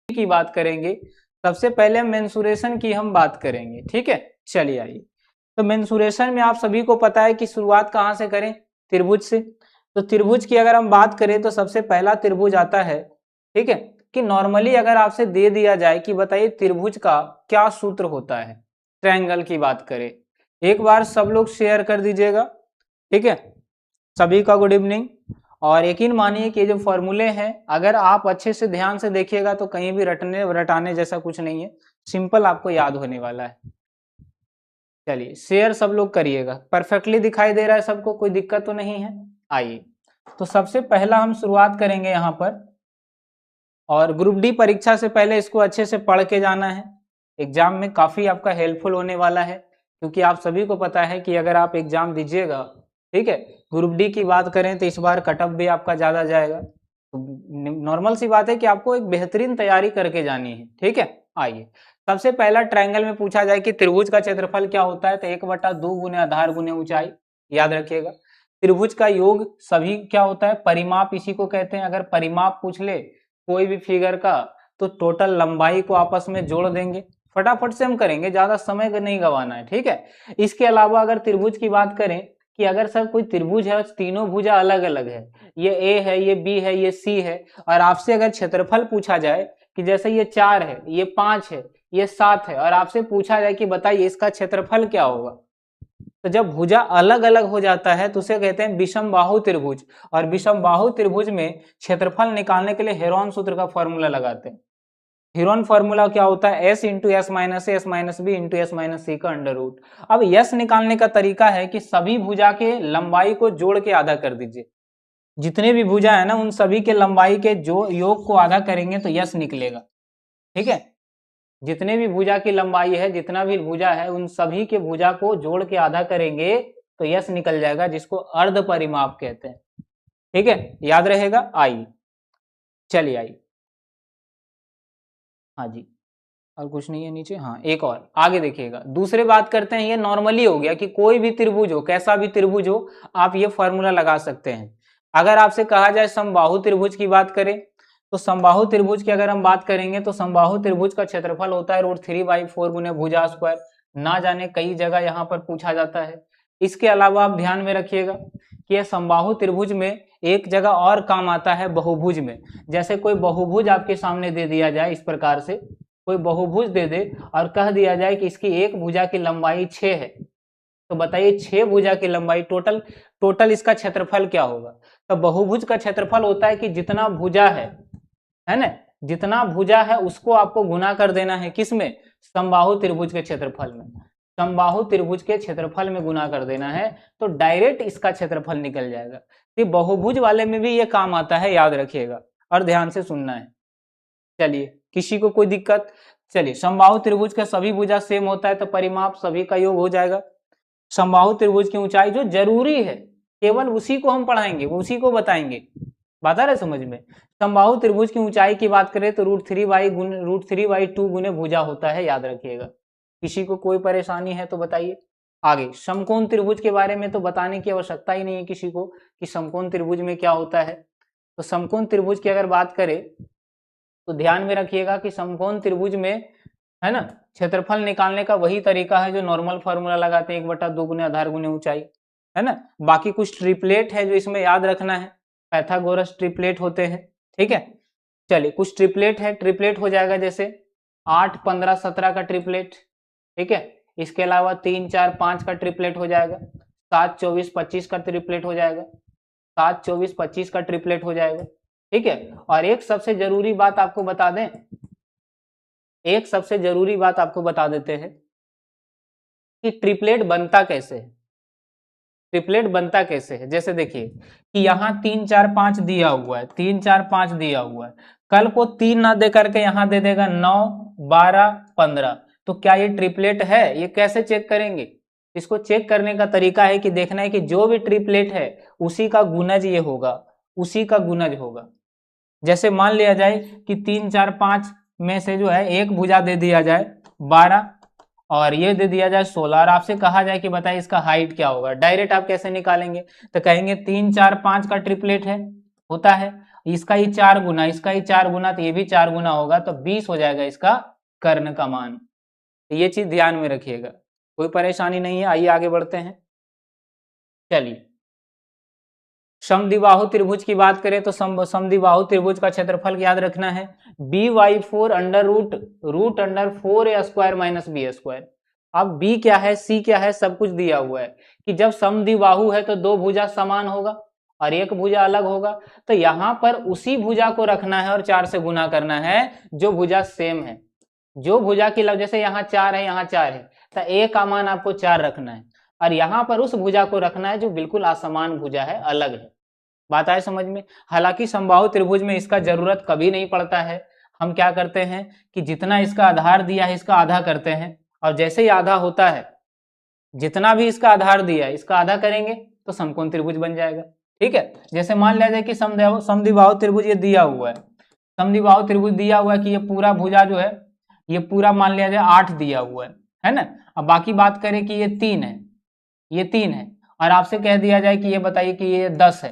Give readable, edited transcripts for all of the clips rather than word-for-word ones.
की बात करेंगे, सबसे पहले मेंसुरेशन की हम बात करेंगे। ठीक है, चलिए आइए। तो मेंसुरेशन में आप सभी को पता है कि शुरुआत कहाँ से करें, त्रिभुज से। तो त्रिभुज की अगर हम बात करें तो सबसे पहला त्रिभुज आता है, ठीक है, कि नॉर्मली अगर आपसे दे दिया जाए कि बताइए त्रिभुज का क्या सूत्र होता है, ट्रायंगल की बात करें, एक बार सब लोग शेयर कर दीजिएगा। ठीक है, सभी का गुड इवनिंग। और यकीन मानिए कि ये जो फॉर्मूले हैं अगर आप अच्छे से ध्यान से देखिएगा तो कहीं भी रटाने जैसा कुछ नहीं है, सिंपल आपको याद होने वाला है। चलिए शेयर सब लोग करिएगा, परफेक्टली दिखाई दे रहा है सबको, कोई दिक्कत तो नहीं है। आइए, तो सबसे पहला हम शुरुआत करेंगे यहाँ पर, और ग्रुप डी परीक्षा से पहले इसको अच्छे से पढ़ के जाना है, एग्जाम में काफी आपका हेल्पफुल होने वाला है। क्योंकि आप सभी को पता है कि अगर आप एग्जाम दीजिएगा, ठीक है, ग्रुप डी की बात करें तो इस बार कटअप भी आपका ज्यादा जाएगा। तो नॉर्मल सी बात है कि आपको एक बेहतरीन तैयारी करके जानी है। ठीक है, आइए, सबसे पहला ट्रायंगल में पूछा जाए कि त्रिभुज का क्षेत्रफल क्या होता है, तो 1/2 गुने आधार गुने ऊंचाई, याद रखिएगा। त्रिभुज का योग सभी क्या होता है, परिमाप इसी को कहते हैं। अगर परिमाप पूछ ले कोई भी फिगर का तो टोटल लंबाई को आपस में जोड़ देंगे, फटाफट से हम करेंगे, ज्यादा समय नहीं गंवाना है। ठीक है, इसके अलावा अगर त्रिभुज की बात करें कि अगर सर कोई त्रिभुज है, तीनों भुजा अलग अलग है, ये ए है, ये बी है, ये सी है, और आपसे अगर क्षेत्रफल पूछा जाए कि जैसे ये 4 है, ये 5 है, ये 7 है, और आपसे पूछा जाए कि बताइए इसका क्षेत्रफल क्या होगा, तो जब भुजा अलग अलग हो जाता है तो उसे कहते हैं विषम बाहु त्रिभुज। और विषम बाहु त्रिभुज में क्षेत्रफल निकालने के लिए हेरोन सूत्र का फॉर्मूला लगाते हैं। हेरोन फॉर्मूला क्या होता है, s into S minus S minus B into S minus C का अंडर रूट। अब यस निकालने का तरीका है कि सभी भुजा के लंबाई को जोड़ के आधा कर दीजिए, जितने भी भुजा है ना उन सभी के लंबाई के जो योग को आधा करेंगे तो यस निकलेगा। ठीक है, जितने भी भुजा की लंबाई है, जितना भी भुजा है, उन सभी के भुजा को जोड़ के आधा करेंगे तो यस निकल जाएगा, जिसको अर्ध परिमाप कहते हैं। ठीक है, याद रहेगा। आइए, चलिए आइए, हाँ जी, और कुछ नहीं है नीचे, हाँ एक और आगे देखिएगा। दूसरे बात करते हैं, ये नॉर्मली हो गया कि कोई भी त्रिभुज हो, कैसा भी त्रिभुज हो, आप ये फॉर्मूला लगा सकते हैं। अगर आपसे कहा जाए समबाहु त्रिभुज की बात करें, तो समबाहु त्रिभुज की अगर हम बात करेंगे तो समबाहु त्रिभुज का क्षेत्रफल होता है √3/4 गुने भुजा स्क्वायर। ना जाने कई जगह यहाँ पर पूछा जाता है। इसके अलावा आप ध्यान में रखिएगा कि यह समबाहु त्रिभुज में एक जगह और काम आता है, बहुभुज में। जैसे कोई बहुभुज आपके सामने दे दिया जाए, इस प्रकार से कोई बहुभुज दे दे और कह दिया जाए कि इसकी एक भुजा की लंबाई 6 है, तो बताइए 6 भुजा की लंबाई टोटल इसका क्षेत्रफल क्या होगा। तो बहुभुज का क्षेत्रफल होता है कि जितना भुजा है ना, जितना भुजा है उसको आपको गुना कर देना है, किसमें, समबाहु त्रिभुज के क्षेत्रफल में। समबाहु त्रिभुज के क्षेत्रफल में गुना कर देना है तो डायरेक्ट इसका क्षेत्रफल निकल जाएगा। तो बहुभुज वाले में भी ये काम आता है, याद रखिएगा और ध्यान से सुनना है। चलिए, किसी को कोई दिक्कत, चलिए, समबाहु त्रिभुज का सभी भुजा सेम होता है तो परिमाप सभी का योग हो जाएगा। समबाहु त्रिभुज की ऊंचाई जो जरूरी है केवल उसी को हम पढ़ाएंगे, उसी को बताएंगे, बात आ रहा है समझ में। समबाहु त्रिभुज की ऊंचाई की बात करें तो √3/2 गुने भुजा होता है, याद रखिएगा। किसी को कोई परेशानी है तो बताइए। आगे समकोण त्रिभुज के बारे में तो बताने की आवश्यकता ही नहीं है किसी को कि समकोण त्रिभुज में क्या होता है। तो समकोण त्रिभुज की अगर बात करें तो ध्यान में रखिएगा कि समकोण त्रिभुज में, है ना, क्षेत्रफल निकालने का वही तरीका है जो नॉर्मल फार्मूला लगाते हैं, 1/2 गुने आधार गुने ऊंचाई, है ना। बाकी कुछ ट्रिपलेट है जो इसमें याद रखना है, पैथागोरस ट्रिपलेट होते हैं। ठीक है, चलिए कुछ ट्रिपलेट है, ट्रिपलेट हो जाएगा जैसे 8, 15, 17 का ट्रिपलेट। ठीक है, इसके अलावा 3, 4, 5 का ट्रिपलेट हो जाएगा, 7, 24, 25 का ट्रिपलेट हो जाएगा, 7, 24, 25 का ट्रिपलेट हो जाएगा। ठीक है, और एक सबसे जरूरी बात आपको बता दें, एक सबसे जरूरी बात आपको बता देते हैं कि ट्रिपलेट बनता कैसे है। ट्रिपलेट बनता कैसे है, जैसे देखिए कि यहाँ 3, 4, 5 दिया हुआ है, 3, 4, 5 दिया हुआ है, कल को 3 ना दे करके यहाँ दे देगा 9, 12, 15, तो क्या ये ट्रिपलेट है, ये कैसे चेक करेंगे। इसको चेक करने का तरीका है कि देखना है कि जो भी ट्रिपलेट है उसी का गुणज ये होगा, उसी का गुणज होगा। जैसे मान लिया जाए कि 3, 4, 5 में से जो है एक भुजा दे दिया जाए 12 और ये दे दिया जाए 16 और आपसे कहा जाए कि बताइए इसका हाइट क्या होगा, डायरेक्ट आप कैसे निकालेंगे, तो कहेंगे 3, 4, 5 का ट्रिपलेट है होता है इसका ही 4 गुना, इसका ही 4 गुना, तो ये भी 4 गुना होगा, तो 20 हो जाएगा इसका कर्ण का मान। तो ये चीज ध्यान में रखिएगा, कोई परेशानी नहीं है। आइए आगे बढ़ते हैं। चलिए, समद्विबाहु त्रिभुज की बात करें तो समद्विबाहु त्रिभुज का क्षेत्रफल याद रखना है b/4 under root under 4a² minus b²। अब b क्या है, c क्या है, सब कुछ दिया हुआ है कि जब समद्विबाहु है तो दो भुजा समान होगा और एक भुजा अलग होगा, तो यहां पर उसी भुजा को रखना है और 4 से गुना करना है जो भुजा सेम है। जो भुजा की जैसे यहाँ 4 है, यहाँ 4 है, तो a का मान आपको 4 रखना है और यहाँ पर उस भुजा को रखना है जो बिल्कुल असमान भुजा है, अलग है। बात आए समझ में। हालांकि समबाहु त्रिभुज में इसका जरूरत कभी नहीं पड़ता है। हम क्या करते हैं कि जितना इसका आधार दिया है इसका आधा करते हैं, और जैसे ही आधा होता है, जितना भी इसका आधार दिया है इसका आधा करेंगे तो समकोण त्रिभुज बन जाएगा। ठीक है, जैसे मान लिया जाए कि समद्विबाहु त्रिभुज ये दिया हुआ है, समद्विबाहु त्रिभुज दिया हुआ है कि ये पूरा भुजा जो है ये पूरा मान लिया जाए 8 दिया हुआ है ना। अब बाकी बात करें कि ये 3 है, ये 3 है, और आपसे कह दिया जाए कि ये बताइए कि ये 10 है,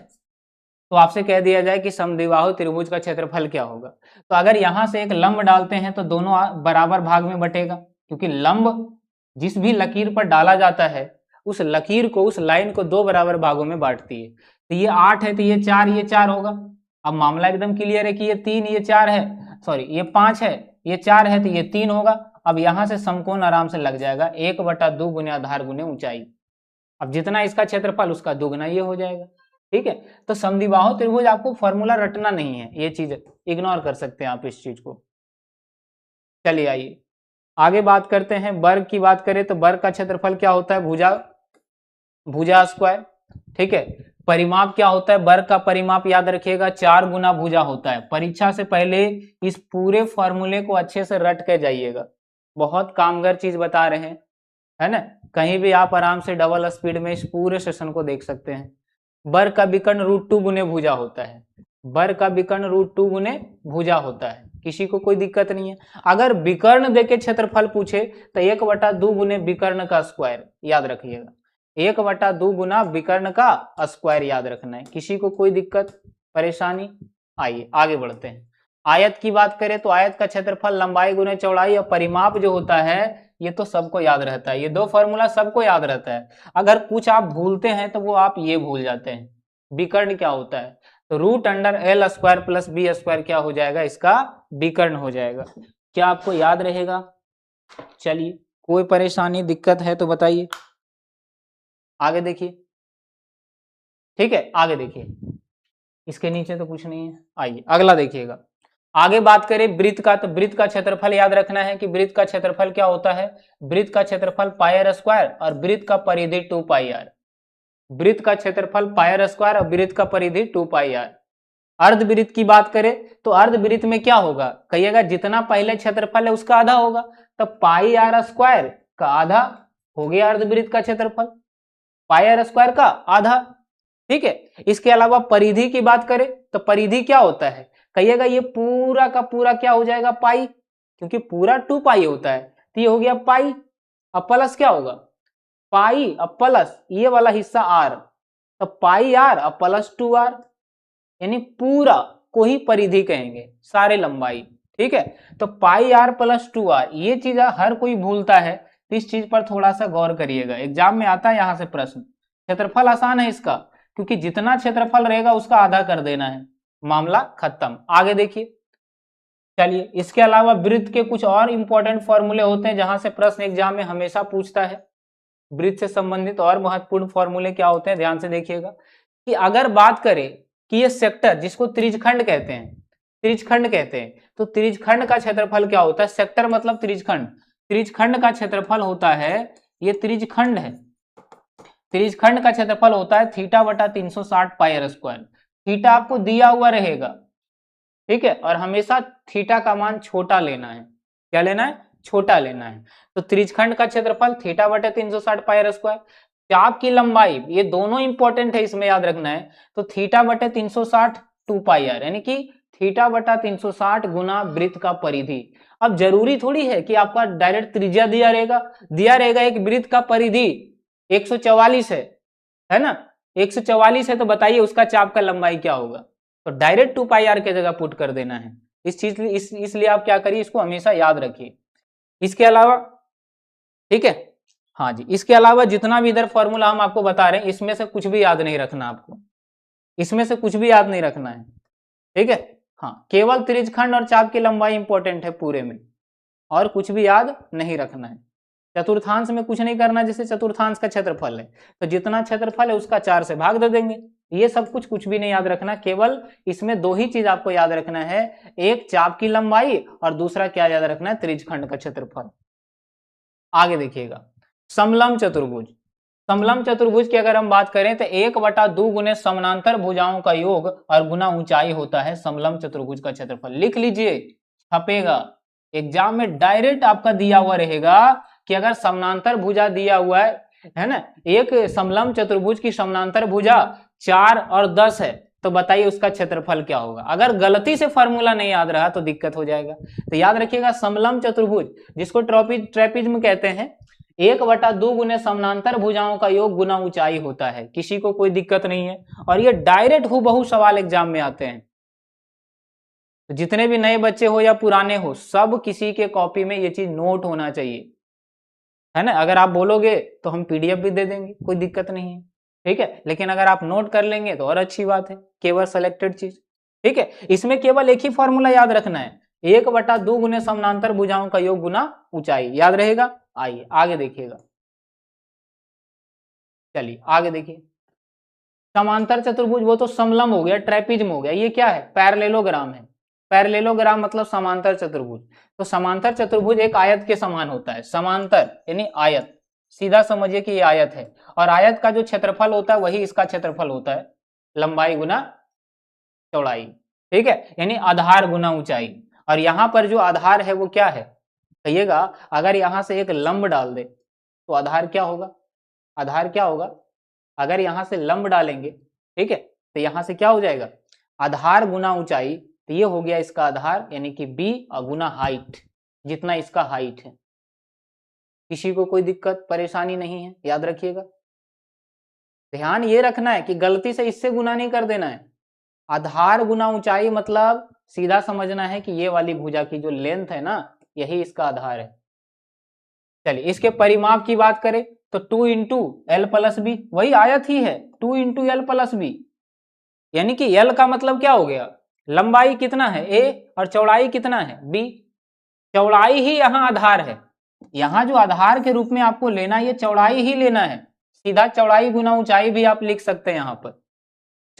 तो आपसे कह दिया जाए कि समद्विबाहु त्रिभुज का क्षेत्रफल क्या होगा। तो अगर यहां से एक लंब डालते हैं तो दोनों बराबर भाग में बटेगा, क्योंकि लंब जिस भी लकीर पर डाला जाता है उस लकीर को, उस लाइन को 2 बराबर भागों में बांटती है। तो ये 8 है तो ये 4 होगा। अब मामला एकदम क्लियर है कि ये 3 ये 4 है, सॉरी ये 5 है ये 4 है, तो ये 3 होगा। अब यहां से समकोण आराम से लग जाएगा, 1/2 गुने आधार गुने ऊंचाई। अब जितना इसका क्षेत्रफल उसका दुगना ये हो जाएगा। ठीक है, तो समद्विबाहु त्रिभुज आपको फॉर्मूला रटना नहीं है, ये चीज इग्नोर कर सकते हैं आप इस चीज को। चलिए आइए आगे बात करते हैं। वर्ग की बात करें तो वर्ग का क्षेत्रफल क्या होता है, भुजा स्क्वायर। ठीक है, परिमाप क्या होता है, वर्ग का परिमाप याद रखिएगा 4 गुना भुजा होता है। परीक्षा से पहले इस पूरे फॉर्मूले को अच्छे से रट के जाइएगा, बहुत कामगर चीज बता रहे हैं, है ना। कहीं भी आप आराम से डबल स्पीड में इस पूरे सेशन को देख सकते हैं। वर्ग का विकर्ण √2 गुने भुजा होता है, वर्ग का विकर्ण √2 गुने भुजा होता है, किसी को कोई दिक्कत नहीं है। अगर विकर्ण देके क्षेत्रफल पूछे तो 1/2 गुने विकर्ण का स्क्वायर याद रखिएगा, 1/2 गुना विकर्ण का स्क्वायर याद रखना है, किसी को कोई दिक्कत परेशानी। आइए आगे बढ़ते हैं। आयत की बात करें तो आयत का क्षेत्रफल लंबाई गुने चौड़ाई, और परिमाप जो होता है ये तो सबको याद रहता है, ये 2 फॉर्मूला सबको याद रहता है। अगर कुछ आप भूलते हैं तो वो आप ये भूल जाते हैं, विकर्ण क्या होता है, तो √L² प्लस b² क्या हो जाएगा, इसका विकर्ण हो जाएगा। क्या आपको याद रहेगा? चलिए, कोई परेशानी दिक्कत है तो बताइए, आगे देखिए। ठीक है, आगे देखिए, इसके नीचे तो कुछ नहीं है। आइए अगला देखिएगा। आगे बात करें वृत्त का, तो वृत्त का क्षेत्रफल याद रखना है कि वृत्त का क्षेत्रफल क्या होता है, वृत्त का क्षेत्रफल πr² और वृत्त का परिधि 2πr। वृत्त का क्षेत्रफल πr² और वृत्त का परिधि 2πr। अर्धवृत्त की बात करें तो अर्धवृत्त में क्या होगा, कहिएगा जितना पहले क्षेत्रफल है उसका आधा होगा, तो πr² का आधा हो गया अर्धवृत्त का क्षेत्रफल, πr² का आधा। ठीक है, इसके अलावा परिधि की बात करें तो परिधि क्या होता है, कहिएगा ये पूरा का पूरा क्या हो जाएगा पाई, क्योंकि पूरा 2π होता है, तो ये हो गया पाई। अब प्लस क्या होगा, पाई अब प्लस ये वाला हिस्सा r, तो πr अब प्लस 2r, यानी पूरा को ही परिधि कहेंगे, सारे लंबाई। ठीक है, तो πr प्लस 2r, ये चीज हर कोई भूलता है, तो इस चीज पर थोड़ा सा गौर करिएगा, एग्जाम में आता है यहां से प्रश्न। क्षेत्रफल आसान है इसका, क्योंकि जितना क्षेत्रफल रहेगा उसका आधा कर देना है, मामला खत्म। आगे देखिए। चलिए, इसके अलावा वृत्त के कुछ और इंपॉर्टेंट फॉर्मूले होते हैं जहां से प्रश्न एग्जाम में हमेशा पूछता है। वृत्त से संबंधित और महत्वपूर्ण फॉर्मूले क्या होते हैं, ध्यान से देखिएगा कि अगर बात करें कि ये सेक्टर जिसको त्रिज्यखंड कहते हैं, त्रिज्यखंड कहते हैं, तो त्रिज्यखंड का क्षेत्रफल क्या होता है, सेक्टर मतलब त्रिज्यखंड, त्रिज्यखंड का क्षेत्रफल होता है, ये त्रिज्यखंड है, त्रिज्यखंड का क्षेत्रफल होता है θ/360 πr²। थीटा आपको दिया हुआ रहेगा, ठीक है, और हमेशा थीटा का मान छोटा लेना है। क्या लेना है, छोटा लेना है। तो त्रिज्यखंड का क्षेत्रफल θ/360 πr²। चाप की लंबाई, ये दोनों इंपॉर्टेंट है, इसमें याद रखना है, तो θ/360 2πr, यानी कि θ/360 गुना वृत्त का परिधि। अब जरूरी थोड़ी है कि आपका डायरेक्ट त्रिज्या दिया रहेगा एक वृत्त का परिधि 144 है ना, 144 है, तो बताइए उसका चाप का लंबाई क्या होगा, तो डायरेक्ट 2 पाई आर के जगह पुट कर देना है। इस चीज इसलिए आप क्या करिए, इसको हमेशा याद रखिए। इसके अलावा ठीक है, हाँ जी, इसके अलावा जितना भी इधर फॉर्मूला हम आपको बता रहे हैं इसमें से कुछ भी याद नहीं रखना आपको, इसमें से कुछ भी याद नहीं रखना है, ठीक है। हाँ, केवल त्रिज्यखंड और चाप की लंबाई इंपॉर्टेंट है पूरे में, और कुछ भी याद नहीं रखना है। चतुर्थांश में कुछ नहीं करना, जैसे चतुर्थांश का क्षेत्रफल है तो जितना क्षेत्रफल है उसका 4 से भाग दे देंगे। ये सब कुछ भी नहीं याद रखना, केवल इसमें दो ही चीज आपको याद रखना है, एक चाप की लंबाई और दूसरा क्या याद रखना है, त्रिज्यखंड का क्षेत्रफल। आगे देखिएगा, समलंब चतुर्भुज। समलंब चतुर्भुज की अगर हम बात करें तो 1/2 गुने समानांतर भुजाओं का योग और गुना ऊंचाई होता है समलंब चतुर्भुज का क्षेत्रफल। लिख लीजिए, छपेगा एग्जाम में, डायरेक्ट आपका दिया हुआ रहेगा कि अगर समानांतर भुजा दिया हुआ है ना, एक समलंब चतुर्भुज की समानांतर भुजा 4 और 10 है, तो बताइए उसका क्षेत्रफल क्या होगा। अगर गलती से फॉर्मूला नहीं याद रहा तो दिक्कत हो जाएगा। तो याद रखिएगा, समलंब चतुर्भुज जिसको ट्रेपिज्म कहते हैं, 1/2 गुने समानांतर भुजाओं का योग गुना ऊंचाई होता है। किसी को कोई दिक्कत नहीं है, और ये डायरेक्ट हूबहू सवाल एग्जाम में आते हैं। तो जितने भी नए बच्चे हो या पुराने हो, सब किसी के कॉपी में ये चीज नोट होना चाहिए, है ना। अगर आप बोलोगे तो हम पीडीएफ भी दे देंगे, कोई दिक्कत नहीं है, ठीक है। लेकिन अगर आप नोट कर लेंगे तो और अच्छी बात है, केवल सेलेक्टेड चीज, ठीक है। इसमें केवल एक ही फॉर्मूला याद रखना है, 1/2 गुने समानांतर भुजाओं का योग गुना ऊंचाई, याद रहेगा। आइए आगे देखिएगा, चलिए आगे देखिए। समांतर चतुर्भुज वो तो समलंब हो गया, ट्रेपिज्म हो गया, ये क्या है, पैरेललोग्राम है। पैरेललोग्राम मतलब समांतर चतुर्भुज। तो समांतर चतुर्भुज एक आयत के समान होता है, समांतर यानी आयत, सीधा समझिए कि ये आयत है, और आयत का जो क्षेत्रफल होता है वही इसका क्षेत्रफल होता है, लंबाई गुना चौड़ाई, ठीक है, यानी आधार गुना ऊंचाई। और यहां पर जो आधार है वो क्या है, कहिएगा। अगर यहां से एक लंब डाल दे तो आधार क्या होगा, आधार क्या होगा, अगर यहां से लंब डालेंगे, ठीक है, तो यहां से क्या हो जाएगा, आधार गुना ऊंचाई, तो ये हो गया इसका आधार यानी कि b और गुना हाइट, जितना इसका हाइट है। किसी को कोई दिक्कत परेशानी नहीं है, याद रखिएगा। ध्यान ये रखना है कि गलती से इससे गुना नहीं कर देना है। आधार गुना ऊंचाई मतलब सीधा समझना है कि ये वाली भुजा की जो लेंथ है ना, यही इसका आधार है। चलिए इसके परिमाप की बात करें तो 2 इंटू एल प्लस बी, वही आयत ही है, 2 इंटू एल प्लस बी, यानी कि एल का मतलब क्या हो गया, लंबाई कितना है a और चौड़ाई कितना है b। चौड़ाई ही यहाँ आधार है, यहाँ जो आधार के रूप में आपको लेना है ये चौड़ाई ही लेना है। सीधा चौड़ाई गुना ऊंचाई भी आप लिख सकते हैं, यहाँ पर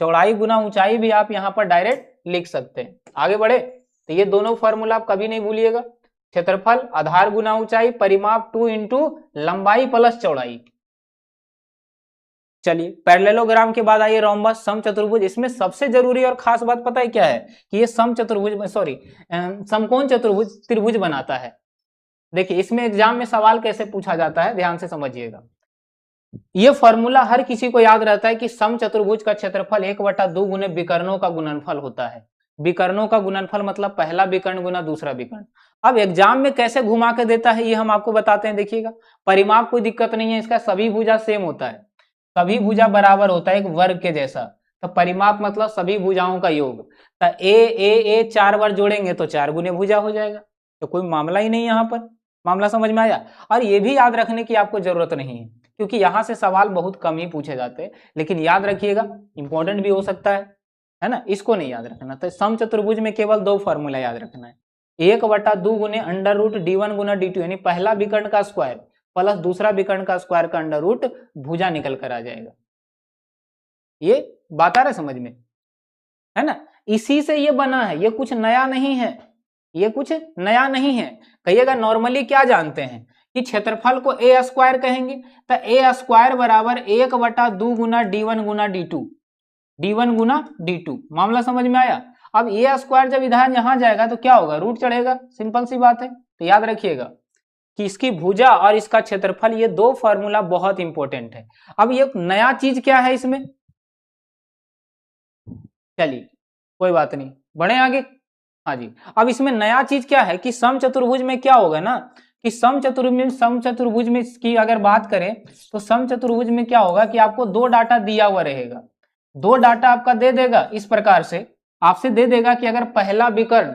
चौड़ाई गुना ऊंचाई भी आप यहाँ पर डायरेक्ट लिख सकते हैं। आगे बढ़े तो ये दोनों फॉर्मूला आप कभी नहीं भूलिएगा, क्षेत्रफल आधार गुना ऊंचाई, परिमाप 2 इंटू लंबाई प्लस चौड़ाई। चलिए पैरेललोग्राम के बाद आइए रोम्बस, समचतुर्भुज। इसमें सबसे जरूरी और खास बात पता है क्या है, कि ये समचतुर्भुज समकोण चतुर्भुज त्रिभुज बनाता है। देखिए इसमें एग्जाम में सवाल कैसे पूछा जाता है, ध्यान से समझिएगा। ये फॉर्मूला हर किसी को याद रहता है कि समचतुर्भुज का क्षेत्रफल 1/2 गुने विकर्णों का गुणनफल होता है। विकर्णों का गुणनफल मतलब पहला विकर्ण गुना दूसरा विकर्ण। अब एग्जाम में कैसे घुमा के देता है ये हम आपको बताते हैं, देखिएगा। परिमाप कोई दिक्कत नहीं है इसका, सभी भुजा सेम होता है, सभी भुजा बराबर होता है, एक वर्ग के जैसा। तो परिमाप मतलब सभी भुजाओं का योग, तो ए 4 बार जोड़ेंगे तो 4 गुने भुजा हो जाएगा, तो कोई मामला ही नहीं, यहाँ पर मामला समझ में आया। और ये भी याद रखने की आपको जरूरत नहीं है, क्योंकि यहाँ से सवाल बहुत कम ही पूछे जाते हैं, लेकिन याद रखिएगा इंपॉर्टेंट भी हो सकता है ना, इसको नहीं याद रखना। तो समचतुर्भुज में केवल 2 फॉर्मूला याद रखना है, 1/2 गुने अंडर रूट d1 गुना d2, यानी पहला विकर्ण का स्क्वायर प्लस दूसरा विकर्ण का स्क्वायर का अंडर रूट, भुजा निकल कर आ जाएगा। ये बात आ रहा है समझ में, है ना। इसी से ये बना है, ये कुछ नया नहीं है, ये कुछ नया नहीं है। कहिएगा नॉर्मली क्या जानते हैं कि क्षेत्रफल को ए स्क्वायर कहेंगे, तो ए स्क्वायर बराबर 1/2 गुना d1 गुना d2, d1 गुना d2। मामला समझ में आया। अब ए स्क्वायर जब इधर यहां जाएगा तो क्या होगा, रूट चढ़ेगा, सिंपल सी बात है। तो याद रखिएगा कि इसकी भुजा और इसका क्षेत्रफल, ये 2 फॉर्मूला बहुत इंपॉर्टेंट है। अब ये नया चीज क्या है इसमें, चलिए कोई बात नहीं, बढ़े आगे। हाँ जी, अब इसमें नया चीज क्या है कि समचतुर्भुज में क्या होगा ना, कि समचतुर्भुज में की अगर बात करें तो समचतुर्भुज में क्या होगा कि आपको 2 डाटा दिया हुआ रहेगा, 2 डाटा आपका दे देगा इस प्रकार से, आपसे दे देगा कि अगर पहला विकर्ण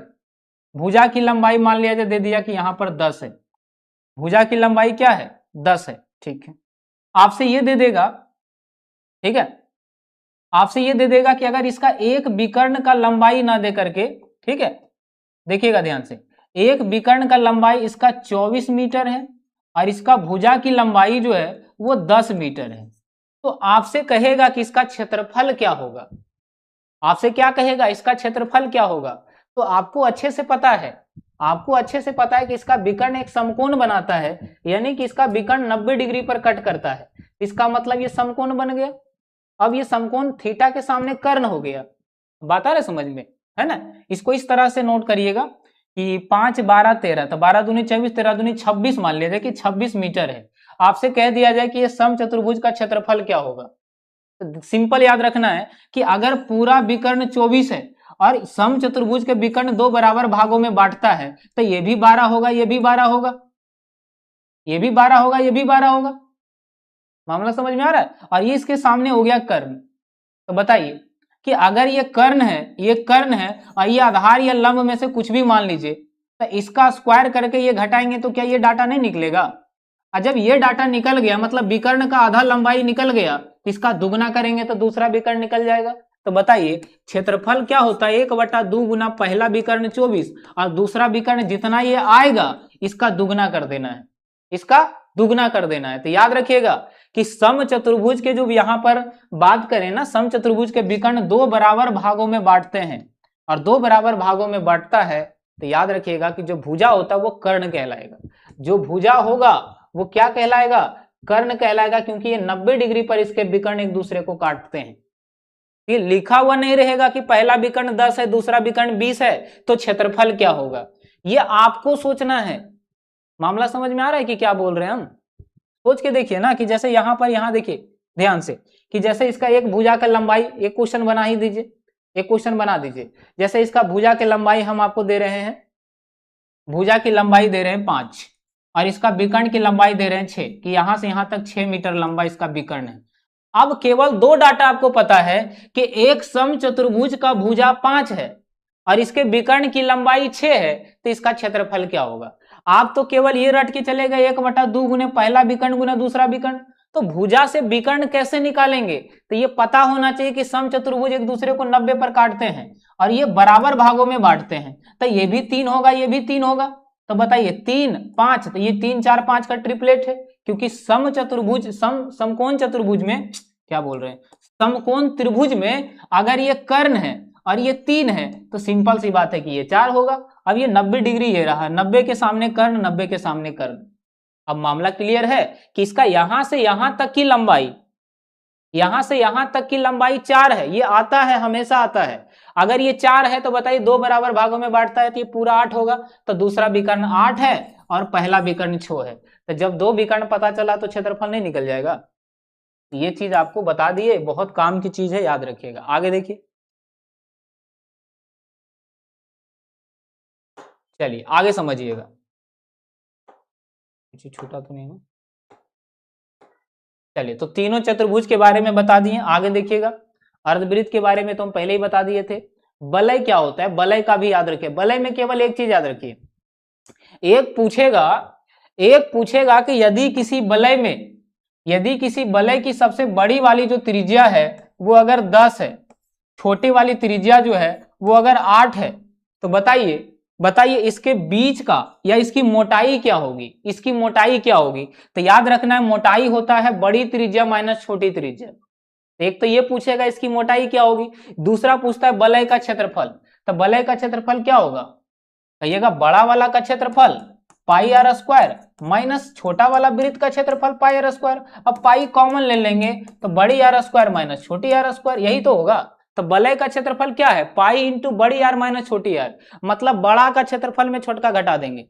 भुजा की लंबाई मान लिया जाए, दे दिया कि यहां पर 10 है, भुजा की लंबाई क्या है 10 है, ठीक है। आपसे ये दे देगा, ठीक है, आपसे ये दे देगा कि अगर इसका एक विकर्ण का लंबाई ना दे करके, ठीक है, देखिएगा ध्यान से, एक विकर्ण का लंबाई इसका 24 मीटर है और इसका भुजा की लंबाई जो है वो 10 मीटर है, तो आपसे कहेगा कि इसका क्षेत्रफल क्या होगा, आपसे क्या कहेगा इसका क्षेत्रफल क्या होगा। तो आपको अच्छे से पता है, आपको अच्छे से पता है कि इसका विकर्ण एक समकोण बनाता है, यानी कि इसका विकर्ण 90 डिग्री पर कट करता है, इसका मतलब ये समकोण बन गया। अब ये समकोण थीटा के सामने कर्ण हो गया, बात आ रहा है समझ में, है ना। इसको इस तरह से नोट करिएगा कि 5 12 13, तो 12 दूनी 24, 13 दूनी 26 मान लिया जाए कि 26 मीटर है। आपसे कह दिया जाए कि ये समचतुर्भुज का क्षेत्रफल क्या होगा। तो सिंपल याद रखना है कि अगर पूरा विकर्ण 24 है और समचतुर्भुज के विकर्ण दो बराबर भागों में बांटता है, तो ये भी 12 होगा, ये भी 12 होगा, ये भी 12 होगा, ये भी 12 होगा। मामला समझ में आ रहा है। और ये इसके सामने हो गया कर्ण। तो बताइए कि अगर ये कर्ण है, ये कर्ण है और ये आधार या लंब में से कुछ भी मान लीजिए, तो इसका स्क्वायर करके ये घटाएंगे तो क्या ये डाटा नहीं निकलेगा। और जब ये डाटा निकल गया मतलब विकर्ण का आधा लंबाई निकल गया, इसका दुगना करेंगे तो दूसरा विकर्ण निकल जाएगा। तो बताइए क्षेत्रफल क्या होता है, 1/2 गुना पहला विकर्ण 24 और दूसरा विकर्ण जितना ये आएगा इसका दुगना कर देना है, इसका दुगना कर देना है। तो याद रखिएगा कि समचतुर्भुज के जो यहां पर बात करें ना, समचतुर्भुज के विकर्ण दो बराबर भागों में बांटते हैं और दो बराबर भागों में बांटता है, तो याद रखिएगा कि जो भुजा होता है वो कर्ण कहलाएगा, जो भुजा होगा वो क्या कहलाएगा, कर्ण कहलाएगा, क्योंकि ये 90 डिग्री पर इसके विकर्ण एक दूसरे को काटते हैं। ये लिखा हुआ नहीं रहेगा कि पहला विकर्ण 10 है दूसरा विकर्ण 20 है तो क्षेत्रफल क्या होगा, ये आपको सोचना है। मामला समझ में आ रहा है कि क्या बोल रहे हैं हम, सोच के देखिए ना कि जैसे यहां पर, यहां देखिए ध्यान से कि जैसे इसका एक भुजा का लंबाई, एक क्वेश्चन बना ही दीजिए, एक क्वेश्चन बना दीजिए। जैसे इसका भुजा की लंबाई हम आपको दे रहे हैं, भुजा की लंबाई दे रहे हैं 5 और इसका विकर्ण की लंबाई दे रहे हैं 6, कि यहां से यहां तक 6 मीटर लंबा इसका विकर्ण है। अब केवल दो डाटा आपको पता है कि एक समचतुर्भुज का भुजा 5 है और इसके विकर्ण की लंबाई 6 है, तो इसका क्षेत्रफल क्या होगा। आप तो केवल ये रट के चले गए 1/2 गुने पहला विकर्ण गुना दूसरा विकर्ण, तो भुजा से विकर्ण कैसे निकालेंगे। तो ये पता होना चाहिए कि समचतुर्भुज एक दूसरे को 90 पर काटते हैं और ये बराबर भागों में बांटते हैं, तो ये भी 3 होगा, ये भी 3 होगा। तो बताइए 3 5, तो ये 3 4 5 का ट्रिपलेट है, क्योंकि समचतुर्भुज समकोण चतुर्भुज में, क्या बोल रहे हैं, समकोण त्रिभुज में अगर ये कर्ण है और ये 3 है तो सिंपल सी बात है कि ये 4 होगा। अब ये 90 डिग्री ये रहा, 90 के सामने कर्ण, 90 के सामने कर्ण। अब मामला क्लियर है कि इसका यहां से यहां तक की लंबाई, यहां से यहां तक की लंबाई 4 है, ये आता है, हमेशा आता है। अगर ये 4 है तो बताइए दो बराबर भागों में बांटता है तो ये पूरा 8 होगा, तो दूसरा विकर्ण 8 है और पहला विकर्ण 6 है। तो जब दो विकर्ण पता चला तो क्षेत्रफल नहीं निकल जाएगा। ये चीज आपको बता दिए, बहुत काम की चीज है, याद रखिएगा। आगे देखिए, चलिए आगे समझिएगा, कुछ छूटा तो नहीं है। चलिए तो तीनों चतुर्भुज के बारे में बता दिए, आगे देखिएगा। अर्धवृत्त के बारे में तो हम पहले ही बता दिए थे। वलय क्या होता है, वलय का भी याद रखिए। वलय में केवल एक चीज याद रखिए, एक पूछेगा, एक पूछेगा कि यदि किसी वलय में, यदि किसी वलय की सबसे बड़ी वाली जो त्रिज्या है वो अगर 10 है, छोटी वाली त्रिज्या जो है वो अगर 8 है, तो बताइए, बताइए इसके बीच का या इसकी मोटाई क्या होगी, इसकी मोटाई क्या होगी। तो याद रखना है मोटाई होता है बड़ी त्रिज्या माइनस छोटी त्रिज्या। एक तो ये पूछेगा इसकी मोटाई क्या होगी, दूसरा पूछता है वलय का क्षेत्रफल। तो वलय का क्षेत्रफल क्या होगा, कहिएगा बड़ा वाला का क्षेत्रफल पाई आर स्क्वायर माइनस छोटा वाला वृत्त का क्षेत्रफल पाई आर स्क्वायर। अब पाई कॉमन ले लेंगे तो बड़ी आर स्क्वायर माइनस छोटी आर स्क्वायर, यही तो होगा। तो वलय का क्षेत्रफल क्या है, पाई इंटू बड़ी आर माइनस छोटी आर, मतलब बड़ा का क्षेत्रफल में छोटा घटा देंगे,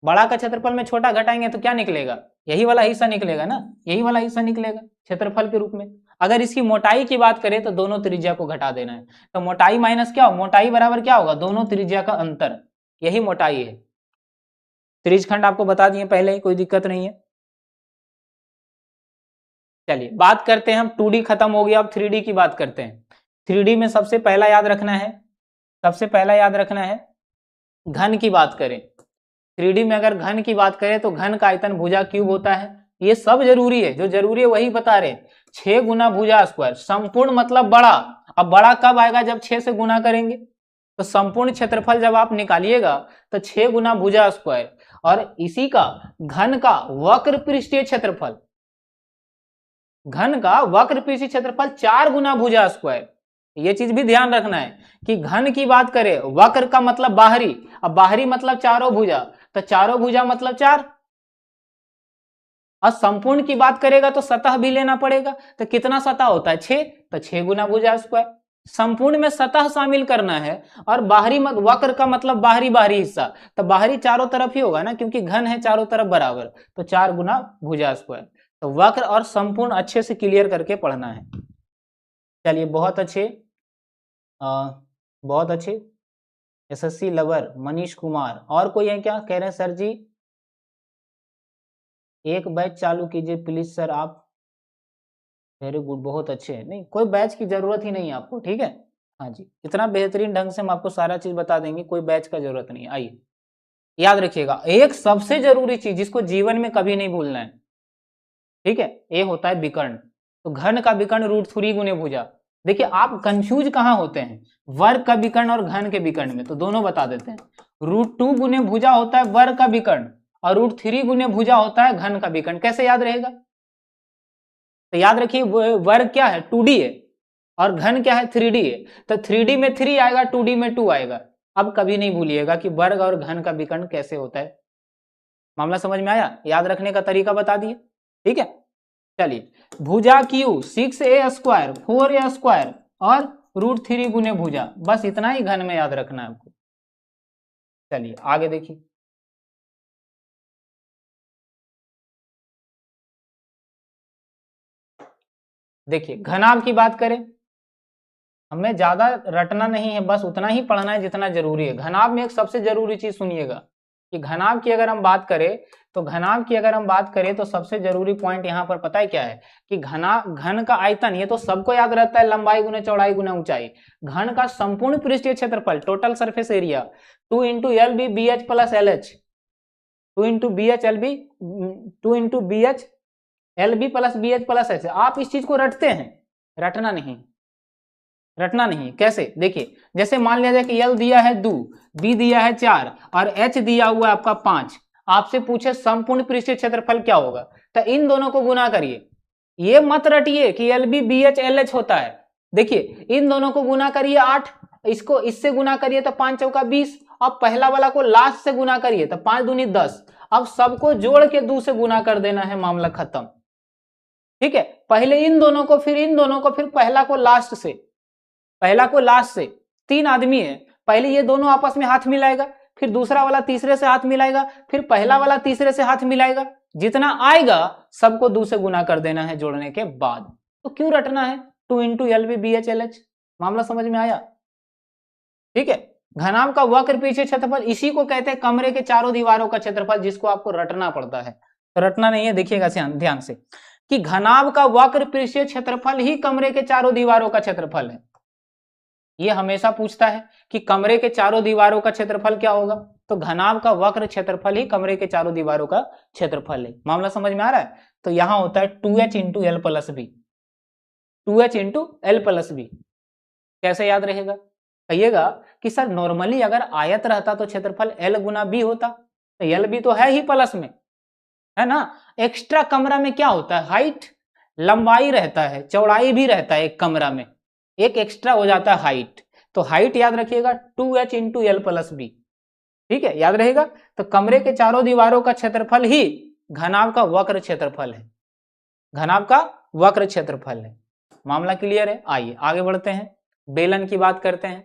बड़ा का क्षेत्रफल में छोटा घटाएंगे तो क्या निकलेगा, यही वाला हिस्सा निकलेगा ना, यही वाला हिस्सा निकलेगा क्षेत्रफल के रूप में। अगर इसकी मोटाई की बात करें तो दोनों त्रिज्या को घटा देना है, तो मोटाई माइनस क्या हो, मोटाई बराबर क्या होगा, दोनों त्रिज्या का अंतर, यही मोटाई है। त्रिज्यखंड आपको बता दिए पहले ही, कोई दिक्कत नहीं है। चलिए बात करते हैं हम, 2D खत्म हो गया, अब 3D की बात करते हैं। 3D में सबसे पहला याद रखना है सबसे पहला याद रखना है, घन की बात करें 3D में, अगर घन की बात करें तो घन का आयतन भुजा क्यूब होता है। ये सब जरूरी है, जो जरूरी है वही बता रहे। 6 गुना भुजा स्क्वायर, संपूर्ण मतलब बड़ा। अब बड़ा कब आएगा, जब 6 से गुना करेंगे। तो संपूर्ण क्षेत्रफल जब आप निकालिएगा तो 6 गुना भुजा स्क्वायर, और इसी का घन का वक्र पृष्ठीय क्षेत्रफल, घन का वक्र पृष्ठीय क्षेत्रफल 4 गुना भुजा स्क्वायर। ये चीज भी ध्यान रखना है कि घन की बात करें, वक्र का मतलब बाहरी, अब बाहरी मतलब चारों भुजा, तो चारों भुजा मतलब 4। और संपूर्ण की बात करेगा तो सतह भी लेना पड़ेगा, तो कितना सतह होता है 6, तो 6 गुना भुजा स्क्वायर। संपूर्ण में सतह शामिल करना है, और बाहरी वक्र का मतलब बाहरी बाहरी हिस्सा, तो बाहरी चारों तरफ ही होगा ना, क्योंकि घन है चारों तरफ बराबर, तो 4 गुना भुजा स्क्वायर। तो वक्र और संपूर्ण अच्छे से क्लियर करके पढ़ना है। चलिए बहुत अच्छे, बहुत अच्छे। एसएससी लवर मनीष कुमार, और कोई है क्या, कह रहे हैं सर जी एक बैच चालू कीजिए प्लीज सर आप। वेरी गुड, बहुत अच्छे हैं। नहीं, कोई बैच की जरूरत ही नहीं है आपको, ठीक है। हाँ जी, इतना बेहतरीन ढंग से हम आपको सारा चीज बता देंगे, कोई बैच का जरूरत नहीं है। आइए याद रखिएगा, एक सबसे जरूरी चीज जिसको जीवन में कभी नहीं भूलना है, ठीक है, ये होता है विकर्ण। तो घन का विकर्ण √3 गुने भुजा। देखिए आप कंफ्यूज कहाँ होते हैं, वर्ग का विकर्ण और घन के विकर्ण में, तो दोनों बता देते हैं। √2 गुने भुजा होता है वर्ग का विकर्ण, और √3 गुने भुजा होता है घन का विकर्ण। कैसे याद रहेगा, तो याद रखिए वर्ग क्या है 2D है, और घन क्या है 3D है। तो 3D में 3 आएगा, 2D में 2 आएगा। अब कभी नहीं भूलिएगा कि वर्ग और घन का विकर्ण कैसे होता है। मामला समझ में आया, याद रखने का तरीका बता दिए, ठीक है। चलिए भुजा Q 6a square 4a square और √3 गुने भुजा, बस इतना ही घन में याद रखना है आपको। चलिए आगे देखिए, देखिए घनाभ की बात करें, हमें ज्यादा रटना नहीं है, बस उतना ही पढ़ना है जितना जरूरी है। घनाभ में एक सबसे जरूरी चीज सुनिएगा कि घनाभ की अगर हम बात करें, तो घनाभ की अगर हम बात करें तो सबसे जरूरी पॉइंट यहाँ पर पता है क्या है, कि घन का आयतन, ये तो सबको याद रहता है, लंबाई गुने चौड़ाई गुने ऊंचाई। घन का संपूर्ण पृष्ठीय क्षेत्रफल total surface area 2 into L B B H plus L H, 2 into B H L B, 2 into B H L B plus B H plus H. आप इस चीज को रटते हैं, रटना नहीं, रटना नहीं। कैसे, देखिए जैसे मान लिया जाए कि L दिया है 2, B दिया है 4 और H दिया हुआ है आपका 5। आपसे पूछे संपूर्ण पृष्ठीय क्षेत्रफल क्या होगा, तो इन दोनों को गुना करिए। ये मत रटिए कि LB BH LH होता है। देखिए इन दोनों को गुना करिए 8, इसको इससे गुना करिए तो 5 चौका 20। अब पहला वाला को लास्ट से गुना करिए तो 5 दूनी 10। अब सबको जोड़ के 2 से गुना कर देना है, मामला खत्म, ठीक है। पहले इन दोनों को, फिर इन दोनों को, फिर पहला को लास्ट से, पहला को लास्ट से। 3 आदमी है, पहले ये दोनों आपस में हाथ मिलाएगा, फिर दूसरा वाला तीसरे से हाथ मिलाएगा, फिर पहला वाला तीसरे से हाथ मिलाएगा। जितना आएगा सबको 2 से गुना कर देना है जोड़ने के बाद। तो क्यों रटना है 2 into L B B H L H. मामला समझ में आया, ठीक है। घनाभ का वक्र पृष्ठीय क्षेत्रफल, इसी को कहते हैं कमरे के चारों दीवारों का क्षेत्रफल, जिसको आपको रटना पड़ता है। तो रटना नहीं है, देखिएगा ध्यान से कि घनाभ का वक्र पृष्ठीय क्षेत्रफल ही कमरे के चारों दीवारों का क्षेत्रफल है। ये हमेशा पूछता है कि कमरे के चारों दीवारों का क्षेत्रफल क्या होगा, तो घनाभ का वक्र क्षेत्रफल ही कमरे के चारों दीवारों का क्षेत्रफल है। मामला समझ में आ रहा है। तो यहां होता है 2h into L plus B, 2h into L plus B. कैसे याद रहेगा, कहिएगा कि सर नॉर्मली अगर आयत रहता तो क्षेत्रफल एल गुना बी होता, तो एल बी तो है ही प्लस में, है ना। एक्स्ट्रा कमरा में क्या होता है, हाइट, लंबाई रहता है, चौड़ाई भी रहता है, एक कमरा में एक एक्स्ट्रा हो जाता है हाइट। तो हाइट याद रखिएगा 2h into L plus B, ठीक है, याद रहेगा। तो कमरे के चारों दीवारों का क्षेत्रफल ही घनाभ का वक्र क्षेत्रफल है, घनाभ का वक्र क्षेत्रफल है। मामला क्लियर है। आइए आगे बढ़ते हैं, बेलन की बात करते हैं।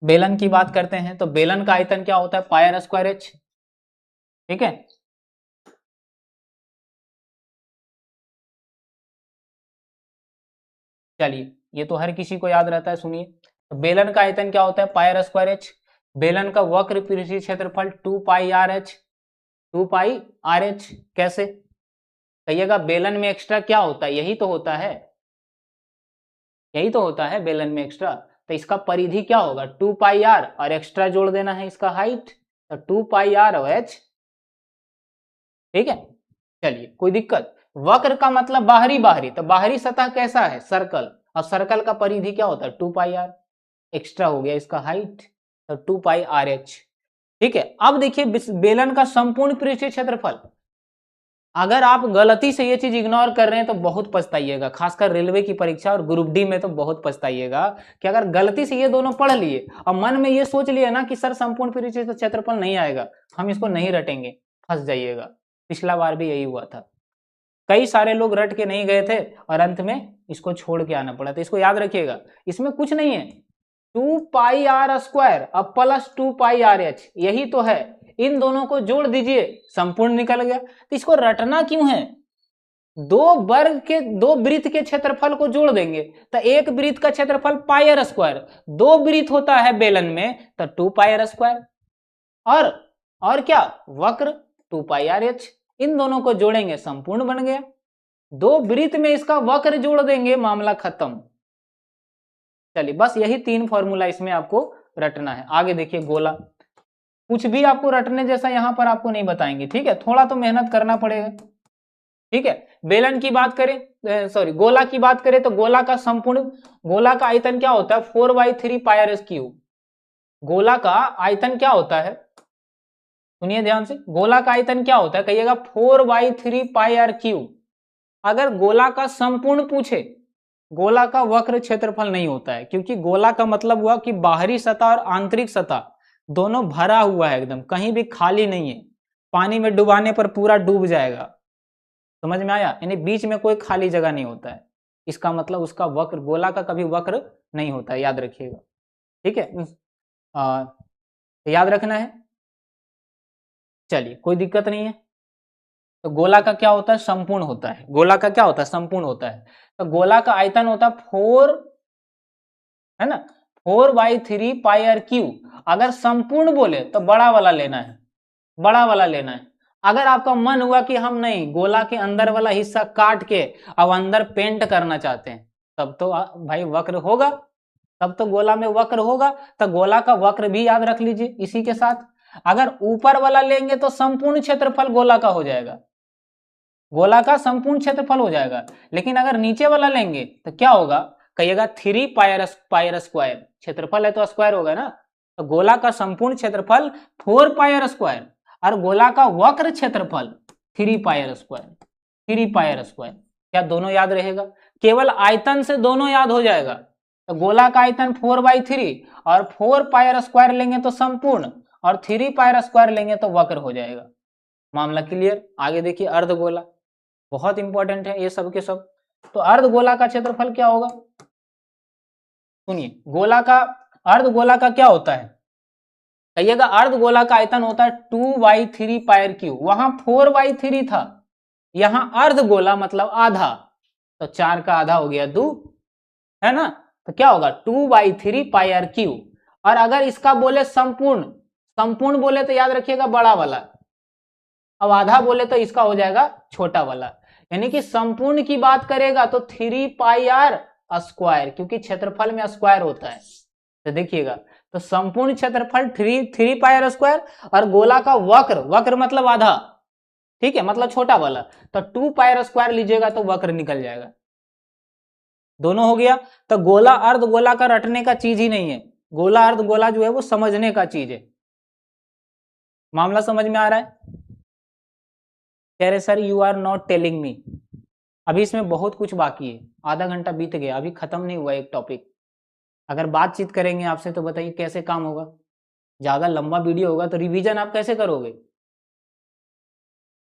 बेलन की बात करते हैं तो बेलन का आयतन क्या होता है, पाई आर स्क्वायर एच, ठीक है। चलिए ये तो हर किसी को याद रहता है, सुनिए। तो बेलन का आयतन क्या होता है, पाई आर स्क्वायर एच। बेलन का वक्र पृष्ठीय क्षेत्रफल 2 पाई आर एच, 2 पाई आर एच। कैसे, कहिएगा बेलन में एक्स्ट्रा क्या होता है, यही तो होता है, यही तो होता है बेलन में एक्स्ट्रा। तो इसका परिधि क्या होगा 2 पाई आर, और एक्स्ट्रा जोड़ देना है इसका हाइट, तो 2 पाई आर और एच। ठीक है, चलिए कोई दिक्कत। वक्र का मतलब बाहरी बाहरी, तो बाहरी सतह कैसा है सर्कल, और सर्कल का परिधि क्या होता है 2 पाई आर, एक्स्ट्रा हो गया इसका हाइट, तो 2 पाई आर एच। ठीक है, अब देखिए बेलन का संपूर्ण पृष्ठीय क्षेत्रफल, अगर आप गलती से ये चीज इग्नोर कर रहे हैं तो बहुत पछताइएगा, खासकर रेलवे की परीक्षा और ग्रुप डी में तो बहुत पछताइएगा कि अगर गलती से ये दोनों पढ़ लिए और मन में ये सोच लिए ना कि सर संपूर्ण पृष्ठीय क्षेत्रफल नहीं आएगा, हम इसको नहीं रटेंगे, फंस जाइएगा। पिछला बार भी यही हुआ था, कई सारे लोग रट के नहीं गए थे और अंत में इसको छोड़ के आना पड़ा, तो इसको याद रखिएगा, इसमें कुछ नहीं है, 2 पाई आर स्क्वायर अब प्लस 2 पाई आर एच, यही तो है, इन दोनों को जोड़ दीजिए संपूर्ण निकल गया। तो इसको रटना क्यों है, दो वृत्त के क्षेत्रफल को जोड़ देंगे तो एक वृत्त का क्षेत्रफल पाई आर स्क्वायर, 2 वृत्त होता है बेलन में तो 2 पाई आर स्क्वायर, और क्या वक्र 2 पाई आर एच, इन दोनों को जोड़ेंगे संपूर्ण बन गया, 2 वृत्त में इसका वक्र जोड़ देंगे, मामला खत्म। चलिए बस यही 3 फॉर्मूला इसमें आपको रटना है। आगे देखिए गोला, कुछ भी आपको रटने जैसा यहां पर आपको नहीं बताएंगे, ठीक है, थोड़ा तो मेहनत करना पड़ेगा। ठीक है, बेलन की बात करें, सॉरी गोला की बात करें तो गोला का संपूर्ण, गोला का आयतन क्या होता है 4/3 पाई आर क्यूब, गोला का आयतन क्या होता है, सुनिए ध्यान से, गोला का आयतन क्या होता है, कहिएगा 4/3 पाई आर क्यूब। अगर गोला का संपूर्ण पूछे, गोला का वक्र क्षेत्रफल नहीं होता है, क्योंकि गोला का मतलब हुआ कि बाहरी सतह और आंतरिक सतह दोनों भरा हुआ है, एकदम कहीं भी खाली नहीं है, पानी में डुबाने पर पूरा डूब जाएगा, समझ में आया, यानी बीच में कोई खाली जगह नहीं होता है, इसका मतलब उसका वक्र, गोला का कभी वक्र नहीं होता है, याद रखिएगा। ठीक है, याद रखना है। चलिए कोई दिक्कत नहीं है, तो गोला का क्या होता है संपूर्ण होता है, गोला का क्या होता है संपूर्ण होता है, तो गोला का आयतन होता है 4, है ना, 4/3 पाई आर क्यूब। अगर संपूर्ण बोले तो बड़ा वाला लेना है, बड़ा वाला लेना है। अगर आपका मन हुआ कि हम नहीं गोला के अंदर वाला हिस्सा काट के अब अंदर पेंट करना चाहते हैं, तब तो भाई वक्र होगा, तब तो गोला में वक्र होगा, तो गोला का वक्र भी याद रख लीजिए इसी के साथ। अगर ऊपर वाला लेंगे तो संपूर्ण क्षेत्रफल गोला का हो जाएगा, गोला का संपूर्ण क्षेत्रफल हो जाएगा, लेकिन अगर नीचे वाला लेंगे तो क्या होगा, कहिएगा 3 पाई आर स्क्वायर, क्षेत्रफल है तो स्क्वायर होगा ना, तो गोला का संपूर्ण क्षेत्रफल 4 पाई आर स्क्वायर, और गोला का वक्र क्षेत्रफल 3 pi R square, 3 pi R square. क्या दोनों याद रहेगा, केवल आयतन से दोनों याद हो जाएगा, तो गोला का आयतन 4/3 और 4 पाई आर स्क्वायर लेंगे तो संपूर्ण, और 3 पाई आर स्क्वायर लेंगे तो वक्र हो जाएगा, मामला क्लियर। आगे देखिए अर्धगोला, बहुत इंपॉर्टेंट है ये सब के सब। तो अर्धगोला का क्षेत्रफल क्या होगा, सुनिए, गोला का, अर्धगोला का क्या होता है, कहिएगा अर्धगोला का आयतन होता है 2/3 पाई आर क्यूब, वहां 4/3 था, यहां अर्धगोला मतलब आधा, तो 4 का आधा हो गया 2, है ना, तो क्या होगा 2/3 पाई आर क्यूब। और अगर इसका बोले संपूर्ण, संपूर्ण बोले तो याद रखिएगा बड़ा वाला, अब आधा बोले तो इसका हो जाएगा छोटा वाला, यानी कि संपूर्ण की बात करेगा तो 3 पाई आर स्क्वायर, क्योंकि क्षेत्रफल में स्क्वायर होता है, तो देखिएगा, तो संपूर्ण क्षेत्रफल 3 पाई आर स्क्वायर, और गोला का वक्र, वक्र मतलब आधा, ठीक है, मतलब छोटा वाला, तो 2 पाई आर स्क्वायर लीजिएगा तो वक्र निकल जाएगा, दोनों हो गया। तो गोला अर्धगोला का रटने का चीज ही नहीं है, गोला अर्धगोला जो है वो समझने का चीज है, मामला समझ में आ रहा है। कह रहे sir you are not telling me, अभी इसमें बहुत कुछ बाकी है, आधा घंटा बीत गया, अभी खत्म नहीं हुआ एक टॉपिक, अगर बातचीत करेंगे आपसे तो बताइए कैसे काम होगा, ज्यादा लंबा वीडियो होगा तो रिवीजन आप कैसे करोगे।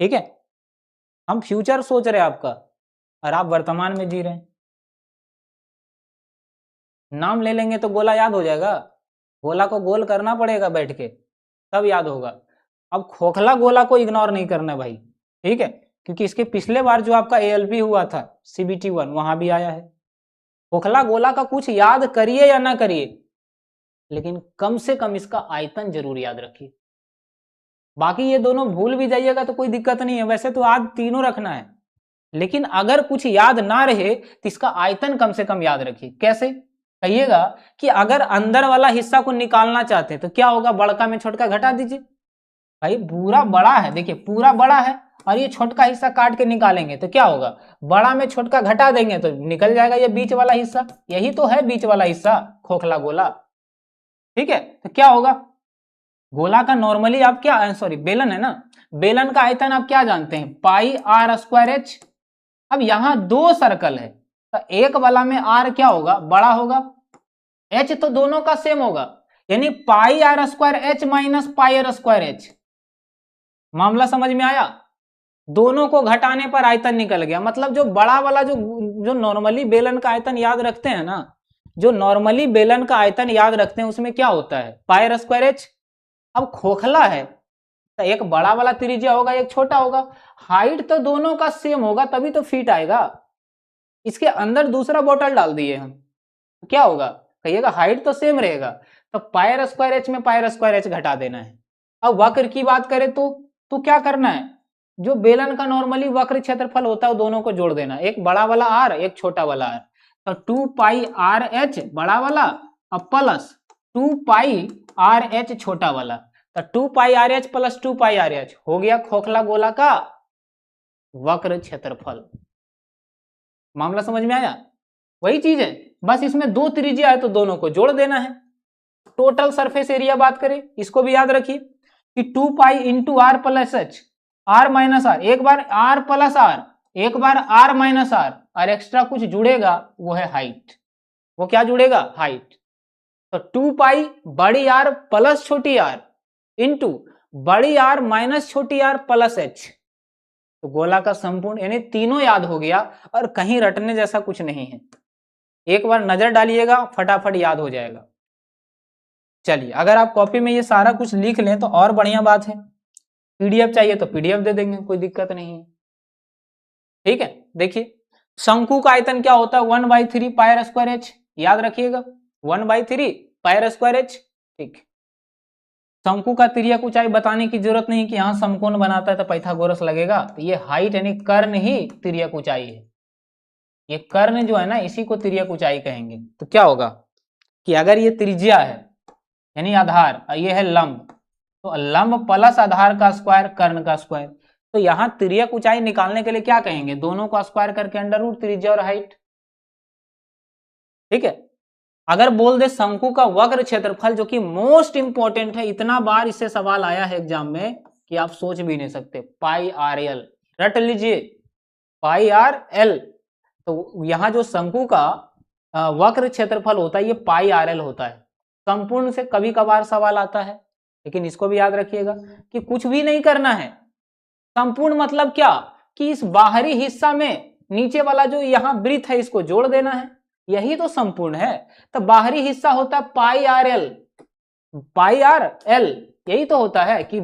ठीक है, हम फ्यूचर सोच रहे हैं आपका और आप वर्तमान में जी रहे हैं, नाम ले लेंगे तो गोला याद हो जाएगा, गोला को गोल करना पड़ेगा बैठ के तब याद होगा। अब खोखला गोला को इग्नोर नहीं करना भाई, ठीक है, क्योंकि इसके पिछले बार जो आपका ALP हुआ था CBT 1 वहां भी आया है। खोखला गोला का कुछ याद करिए या ना करिए, लेकिन कम से कम इसका आयतन जरूर याद रखिए, बाकी ये दोनों भूल भी जाइएगा तो कोई दिक्कत नहीं है, वैसे तो आज तीनों रखना है, लेकिन अगर कुछ याद ना रहे तो इसका आयतन कम से कम याद रखिए। कैसे, कहिएगा कि अगर अंदर वाला हिस्सा को निकालना चाहते हैं तो क्या होगा, बड़का में छोटका घटा दीजिए। भाई पूरा बड़ा है, देखिए पूरा बड़ा है और ये छोटका हिस्सा काट के निकालेंगे तो क्या होगा, बड़ा में छोटका घटा देंगे तो निकल जाएगा ये बीच वाला हिस्सा, यही तो है बीच वाला हिस्सा खोखला गोला। ठीक है, तो क्या होगा, गोला का नॉर्मली आप क्या, सॉरी बेलन है ना, बेलन का आयतन आप क्या जानते हैं, पाई आर स्क्वायर एच। अब यहां दो सर्कल है तो एक वाला में आर क्या होगा, बड़ा होगा, एच तो दोनों का सेम होगा, यानी pi R square H minus pi R square H. मामला समझ में आया, दोनों को घटाने पर आयतन निकल गया। मतलब जो बड़ा वाला जो नॉर्मली बेलन का आयतन याद रखते हैं ना, जो नॉर्मली बेलन का आयतन याद रखते हैं उसमें क्या होता है, पाई आर स्क्वायर एच। अब खोखला है तो एक बड़ा वाला त्रिज्या होगा एक छोटा होगा, हाइट तो दोनों का सेम होगा तभी तो फीट आएगा। इसके अंदर दूसरा बोतल डाल दिए हम तो क्या होगा, कहिएगा हाइट तो सेम रहेगा, तो पाई आर स्क्वायर एच में पाई आर स्क्वायर एच घटा देना है। अब वक्र की बात करें तो क्या करना है, जो बेलन का नॉर्मली वक्र क्षेत्रफल होता है दोनों को जोड़ देना, एक बड़ा वाला आर एक छोटा वाला आर, तो 2 पाई आर एच बड़ा वाला और प्लस 2 पाई आर एच छोटा वाला, तो 2 पाई आर एच प्लस 2 पाई आर एच हो गया खोखला गोला का वक्र क्षेत्रफल। मामला समझ में आया, वही चीज है, बस इसमें दो त्रिज्या है तो दोनों को जोड़ देना है। टोटल सरफेस एरिया बात करें, इसको भी याद रखिए कि 2 pi into R plus H, R minus R, एक बार आर प्लस आर, एक बार आर माइनस आर, और एक्स्ट्रा कुछ जुड़ेगा वो है हाइट। वो क्या जुड़ेगा, हाइट। तो 2 पाई बड़ी आर प्लस छोटी आर इंटू बड़ी आर माइनस छोटी आर प्लस एच, तो गोला का संपूर्ण, यानी तीनों याद हो गया और कहीं रटने जैसा कुछ नहीं है, एक बार नजर डालिएगा फटाफट याद हो जाएगा। चलिए अगर आप कॉपी में ये सारा कुछ लिख लें तो और बढ़िया बात है, पीडीएफ चाहिए तो पीडीएफ दे देंगे, कोई दिक्कत नहीं है। ठीक है, देखिए शंकु का आयतन क्या होता है, 1/3 पाई आर स्क्वायर एच, याद रखिएगा 1/3 पाई आर स्क्वायर एच। ठीक, शंकु का तिर्यक ऊंचाई बताने की जरूरत नहीं कि यहां समकोण बनाता है तो पाइथागोरस लगेगा, तो ये हाइट यानी कर्ण ही तिर्यक ऊंचाई है, ये कर्ण जो है ना इसी को तिर्यक ऊंचाई कहेंगे। तो क्या होगा कि अगर ये त्रिज्या है यानी आधार और ये है लंब, तो लंब प्लस आधार का स्क्वायर कर्ण का स्क्वायर, तो यहां तिर्यक ऊंचाई निकालने के लिए क्या कहेंगे, दोनों को स्क्वायर करके अंडर रूट त्रिज्या और हाइट। ठीक है, अगर बोल दे शंकु का वक्र क्षेत्रफल, जो कि मोस्ट इंपॉर्टेंट है, इतना बार इससे सवाल आया है एग्जाम में कि आप सोच भी नहीं सकते, पाई आर एल, रट लीजिए पाई आर एल। तो यहां जो शंकु का वक्र क्षेत्रफल होता है ये पाई आर एल होता है। संपूर्ण से कभी कभार सवाल आता है, लेकिन इसको भी याद रखिएगा कि कुछ भी नहीं करना है। संपूर्ण मतलब क्या, कि इस बाहरी हिस्सा में नीचे वाला जो यहां वृत्त है इसको जोड़ देना है, यही तो संपूर्ण है। तो बाहरी हिस्सा होता है पाई R L, pi R L, यही तो होता है कि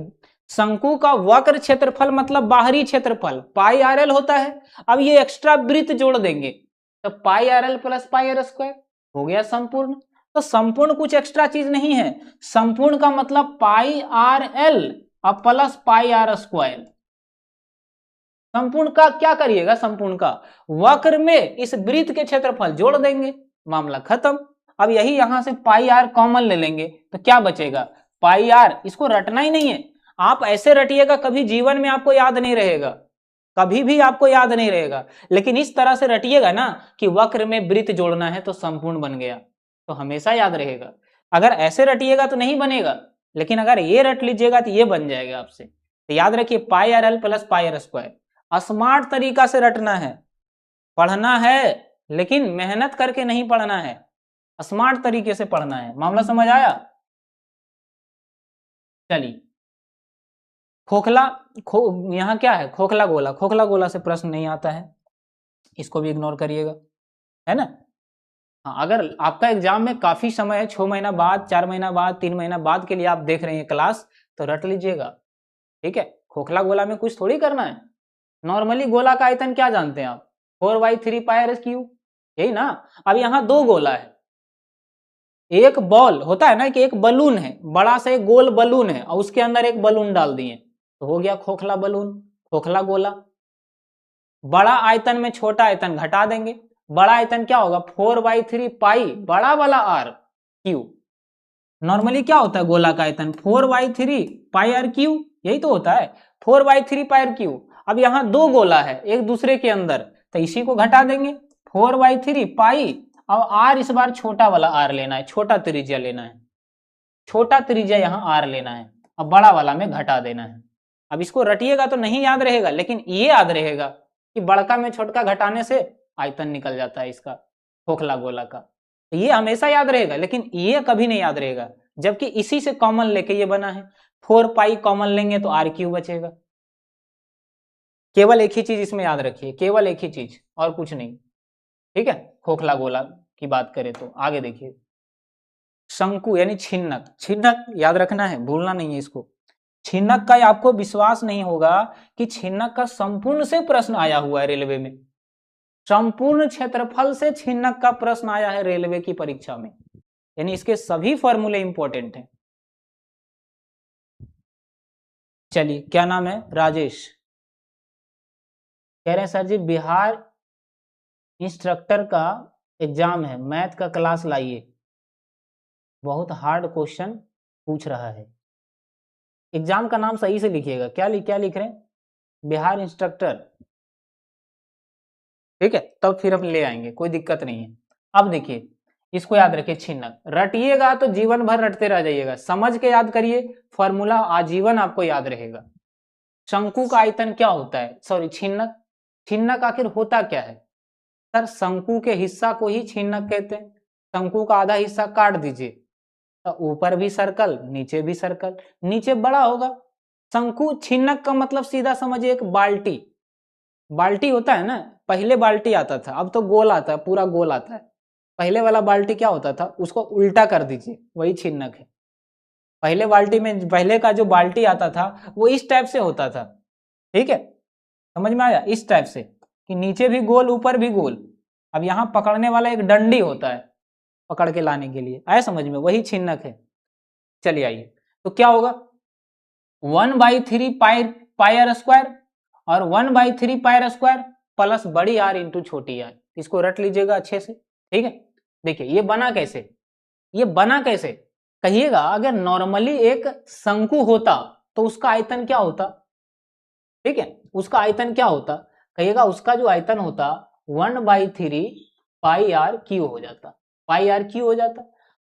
शंकु का वक्र क्षेत्रफल मतलब बाहरी क्षेत्रफल पाई आर एल होता है। अब ये एक्स्ट्रा वृत्त जोड़ देंगे तो pi R L plus pi R square हो गया संपूर्ण। तो संपूर्ण कुछ एक्स्ट्रा चीज नहीं है, संपूर्ण का मतलब पाई आर एल और प्लस पाई आर स्क्वायर। संपूर्ण का क्या करिएगा, संपूर्ण का वक्र में इस वृत्त के क्षेत्रफल जोड़ देंगे, मामला खत्म। अब यही यहां से पाई आर कॉमन ले लेंगे तो क्या बचेगा, पाई आर। इसको रटना ही नहीं है, आप ऐसे रटिएगा कभी जीवन में आपको याद नहीं रहेगा, कभी भी आपको याद नहीं रहेगा। लेकिन इस तरह से रटिएगा ना कि वक्र में वृत्त जोड़ना है तो संपूर्ण बन गया, तो हमेशा याद रहेगा। अगर ऐसे रटिएगा तो नहीं बनेगा, लेकिन अगर ये रट लीजिएगा तो ये बन जाएगा आपसे। तो याद रखिए pi R L plus pi R square, smart तरीका से रटना है, पढ़ना है लेकिन मेहनत करके नहीं पढ़ना है, स्मार्ट तरीके से पढ़ना है। मामला समझ आया। चलिए खोखला यहां क्या है, खोखला गोला, खोखला गोला से प्रश्न नहीं आता है, इसको भी इग्नोर करिएगा, है ना। हाँ, अगर आपका एग्जाम में काफी समय है, 6 महीना बाद, 4 महीना बाद, 3 महीना बाद के लिए आप देख रहे हैं क्लास, तो रट लीजिएगा। ठीक है, खोखला गोला में कुछ थोड़ी करना है। नॉर्मली गोला का आयतन क्या जानते हैं आप, 4/3 पाई आर क्यूब, यही ना। अब यहां दो गोला है, एक बॉल होता है ना कि एक बलून है, बड़ा सा एक गोल बलून है और उसके अंदर एक बलून डाल दिए तो हो गया खोखला बलून, खोखला गोला। बड़ा आयतन में छोटा आयतन घटा देंगे बड़ा आयतन क्या होगा 4/3 पाई बड़ा वाला आर क्यू। नॉर्मली क्या होता है गोला का आयतन 4/3 पाई आर क्यू, यही तो होता है 4/3 पाई आर क्यू। अब यहाँ दो गोला है एक दूसरे के अंदर, तो इसी को घटा देंगे 4/3 पाई। अब आर इस बार छोटा वाला आर लेना है, छोटा त्रिज्या लेना है, छोटा त्रिज्या यहाँ आर लेना है, अब बड़ा वाला में घटा देना है। अब इसको रटिएगा तो नहीं याद रहेगा, लेकिन ये याद रहेगा कि बड़का में छोटका घटाने से आयतन निकल जाता है इसका खोखला गोला का, तो ये हमेशा याद रहेगा, लेकिन ये कभी नहीं याद रहेगा। जबकि इसी से कॉमन लेके ये बना है, 4 पाई कॉमन लेंगे तो आर क्यू बचेगा। केवल एक ही चीज इसमें याद रखिए, केवल एक ही चीज और कुछ नहीं, ठीक है। खोखला गोला की बात करें तो आगे देखिए, शंकु यानी छिन्नक, छिन्नक याद रखना है, भूलना नहीं है इसको। छिन्नक का आपको विश्वास नहीं होगा कि छिन्नक का संपूर्ण से प्रश्न आया हुआ है रेलवे में, संपूर्ण क्षेत्रफल से छिन्नक का प्रश्न आया है रेलवे की परीक्षा में, यानी इसके सभी फॉर्मूले इंपॉर्टेंट हैं। चलिए क्या नाम है, राजेश, कह रहे हैं सर जी बिहार इंस्ट्रक्टर का एग्जाम है, मैथ का क्लास लाइए, बहुत हार्ड क्वेश्चन पूछ रहा है। एग्जाम का नाम सही से लिखिएगा, क्या लिख रहे हैं, बिहार इंस्ट्रक्टर, ठीक है, तब फिर हम ले आएंगे, कोई दिक्कत नहीं है। अब देखिए इसको याद रखिए, छिन्नक रटिएगा तो जीवन भर रटते रह जाइएगा, समझ के याद करिए, फॉर्मूला आजीवन आपको याद रहेगा। शंकु का आयतन क्या होता है, सॉरी छिन्नक, छिन्नक आखिर होता क्या है सर, शंकु के हिस्सा को ही छिन्नक कहते हैं। शंकु का आधा हिस्सा काट दीजिए तो ऊपर भी सर्कल नीचे भी सर्कल, नीचे बड़ा होगा। शंकु छिन्नक का मतलब सीधा समझिए एक बाल्टी, बाल्टी होता है ना, पहले बाल्टी आता था, अब तो गोल आता है, पूरा गोल आता है। पहले वाला बाल्टी क्या होता था, उसको उल्टा कर दीजिए, वही छिन्नक है। पहले बाल्टी में, पहले का जो बाल्टी आता था वो इस टाइप से होता था, ठीक है, समझ में आया, इस टाइप से कि नीचे भी गोल ऊपर भी गोल। अब यहाँ पकड़ने वाला एक डंडी होता है पकड़ के लाने के लिए, आया समझ में, वही छिन्नक है। चलिए आइए, तो क्या होगा 1/3 पाई आर स्क्वायर और 1/3 पाई आर स्क्वायर प्लस बड़ी आर इंटू छोटी आर, इसको रट लीजिएगा अच्छे से, ठीक है। देखिए ये बना कैसे, ये बना कैसे कहिएगा, अगर नॉर्मली एक शंकु होता तो उसका आयतन क्या होता, ठीक है, उसका आयतन क्या होता कहिएगा, उसका जो आयतन होता 1/3 पाई आर क्यू हो जाता, पाई आर क्यू हो जाता।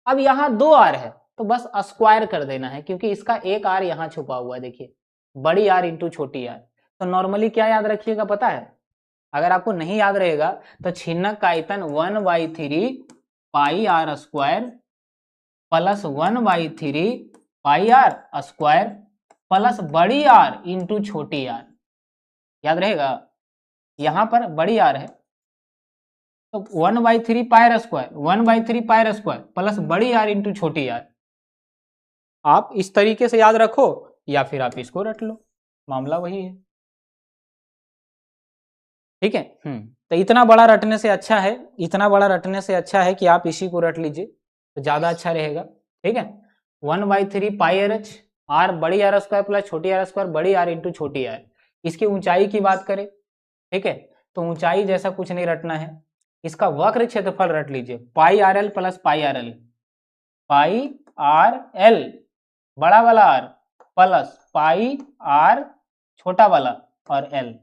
अब यहाँ 2 आर है तो बस स्क्वायर कर देना है, क्योंकि इसका एक आर यहाँ छुपा हुआ है, देखिए बड़ी आर इंटू छोटी आर। तो नॉर्मली क्या याद रखिएगा पता है, अगर आपको नहीं याद रहेगा तो छिन्नक का आयतन 1/3 pi R square plus 1/3 pi R square plus बड़ी आर इंटू छोटी आर, याद रहेगा। यहां पर बड़ी आर है तो 1/3 pi R square, 1/3 pi R square plus बड़ी आर इंटू छोटी आर। आप इस तरीके से याद रखो या फिर आप इसको रट लो, मामला वही है, ठीक है। तो इतना बड़ा रटने से अच्छा है, इतना बड़ा रटने से अच्छा है कि आप इसी को रट लीजिए तो ज्यादा अच्छा रहेगा, ठीक है। 1/3 पाई आर एच, आर बड़ी आर स्क्वायर प्लस छोटी आर स्क्वायर बड़ी आर इंटू छोटी आर। इसकी ऊंचाई की बात करें, ठीक है, तो ऊंचाई जैसा कुछ नहीं रटना है, इसका वक्र क्षेत्रफल रट लीजिए, pi R L plus pi R L, pi R L बड़ा वाला आर प्लस पाई आर छोटा वाला और एल,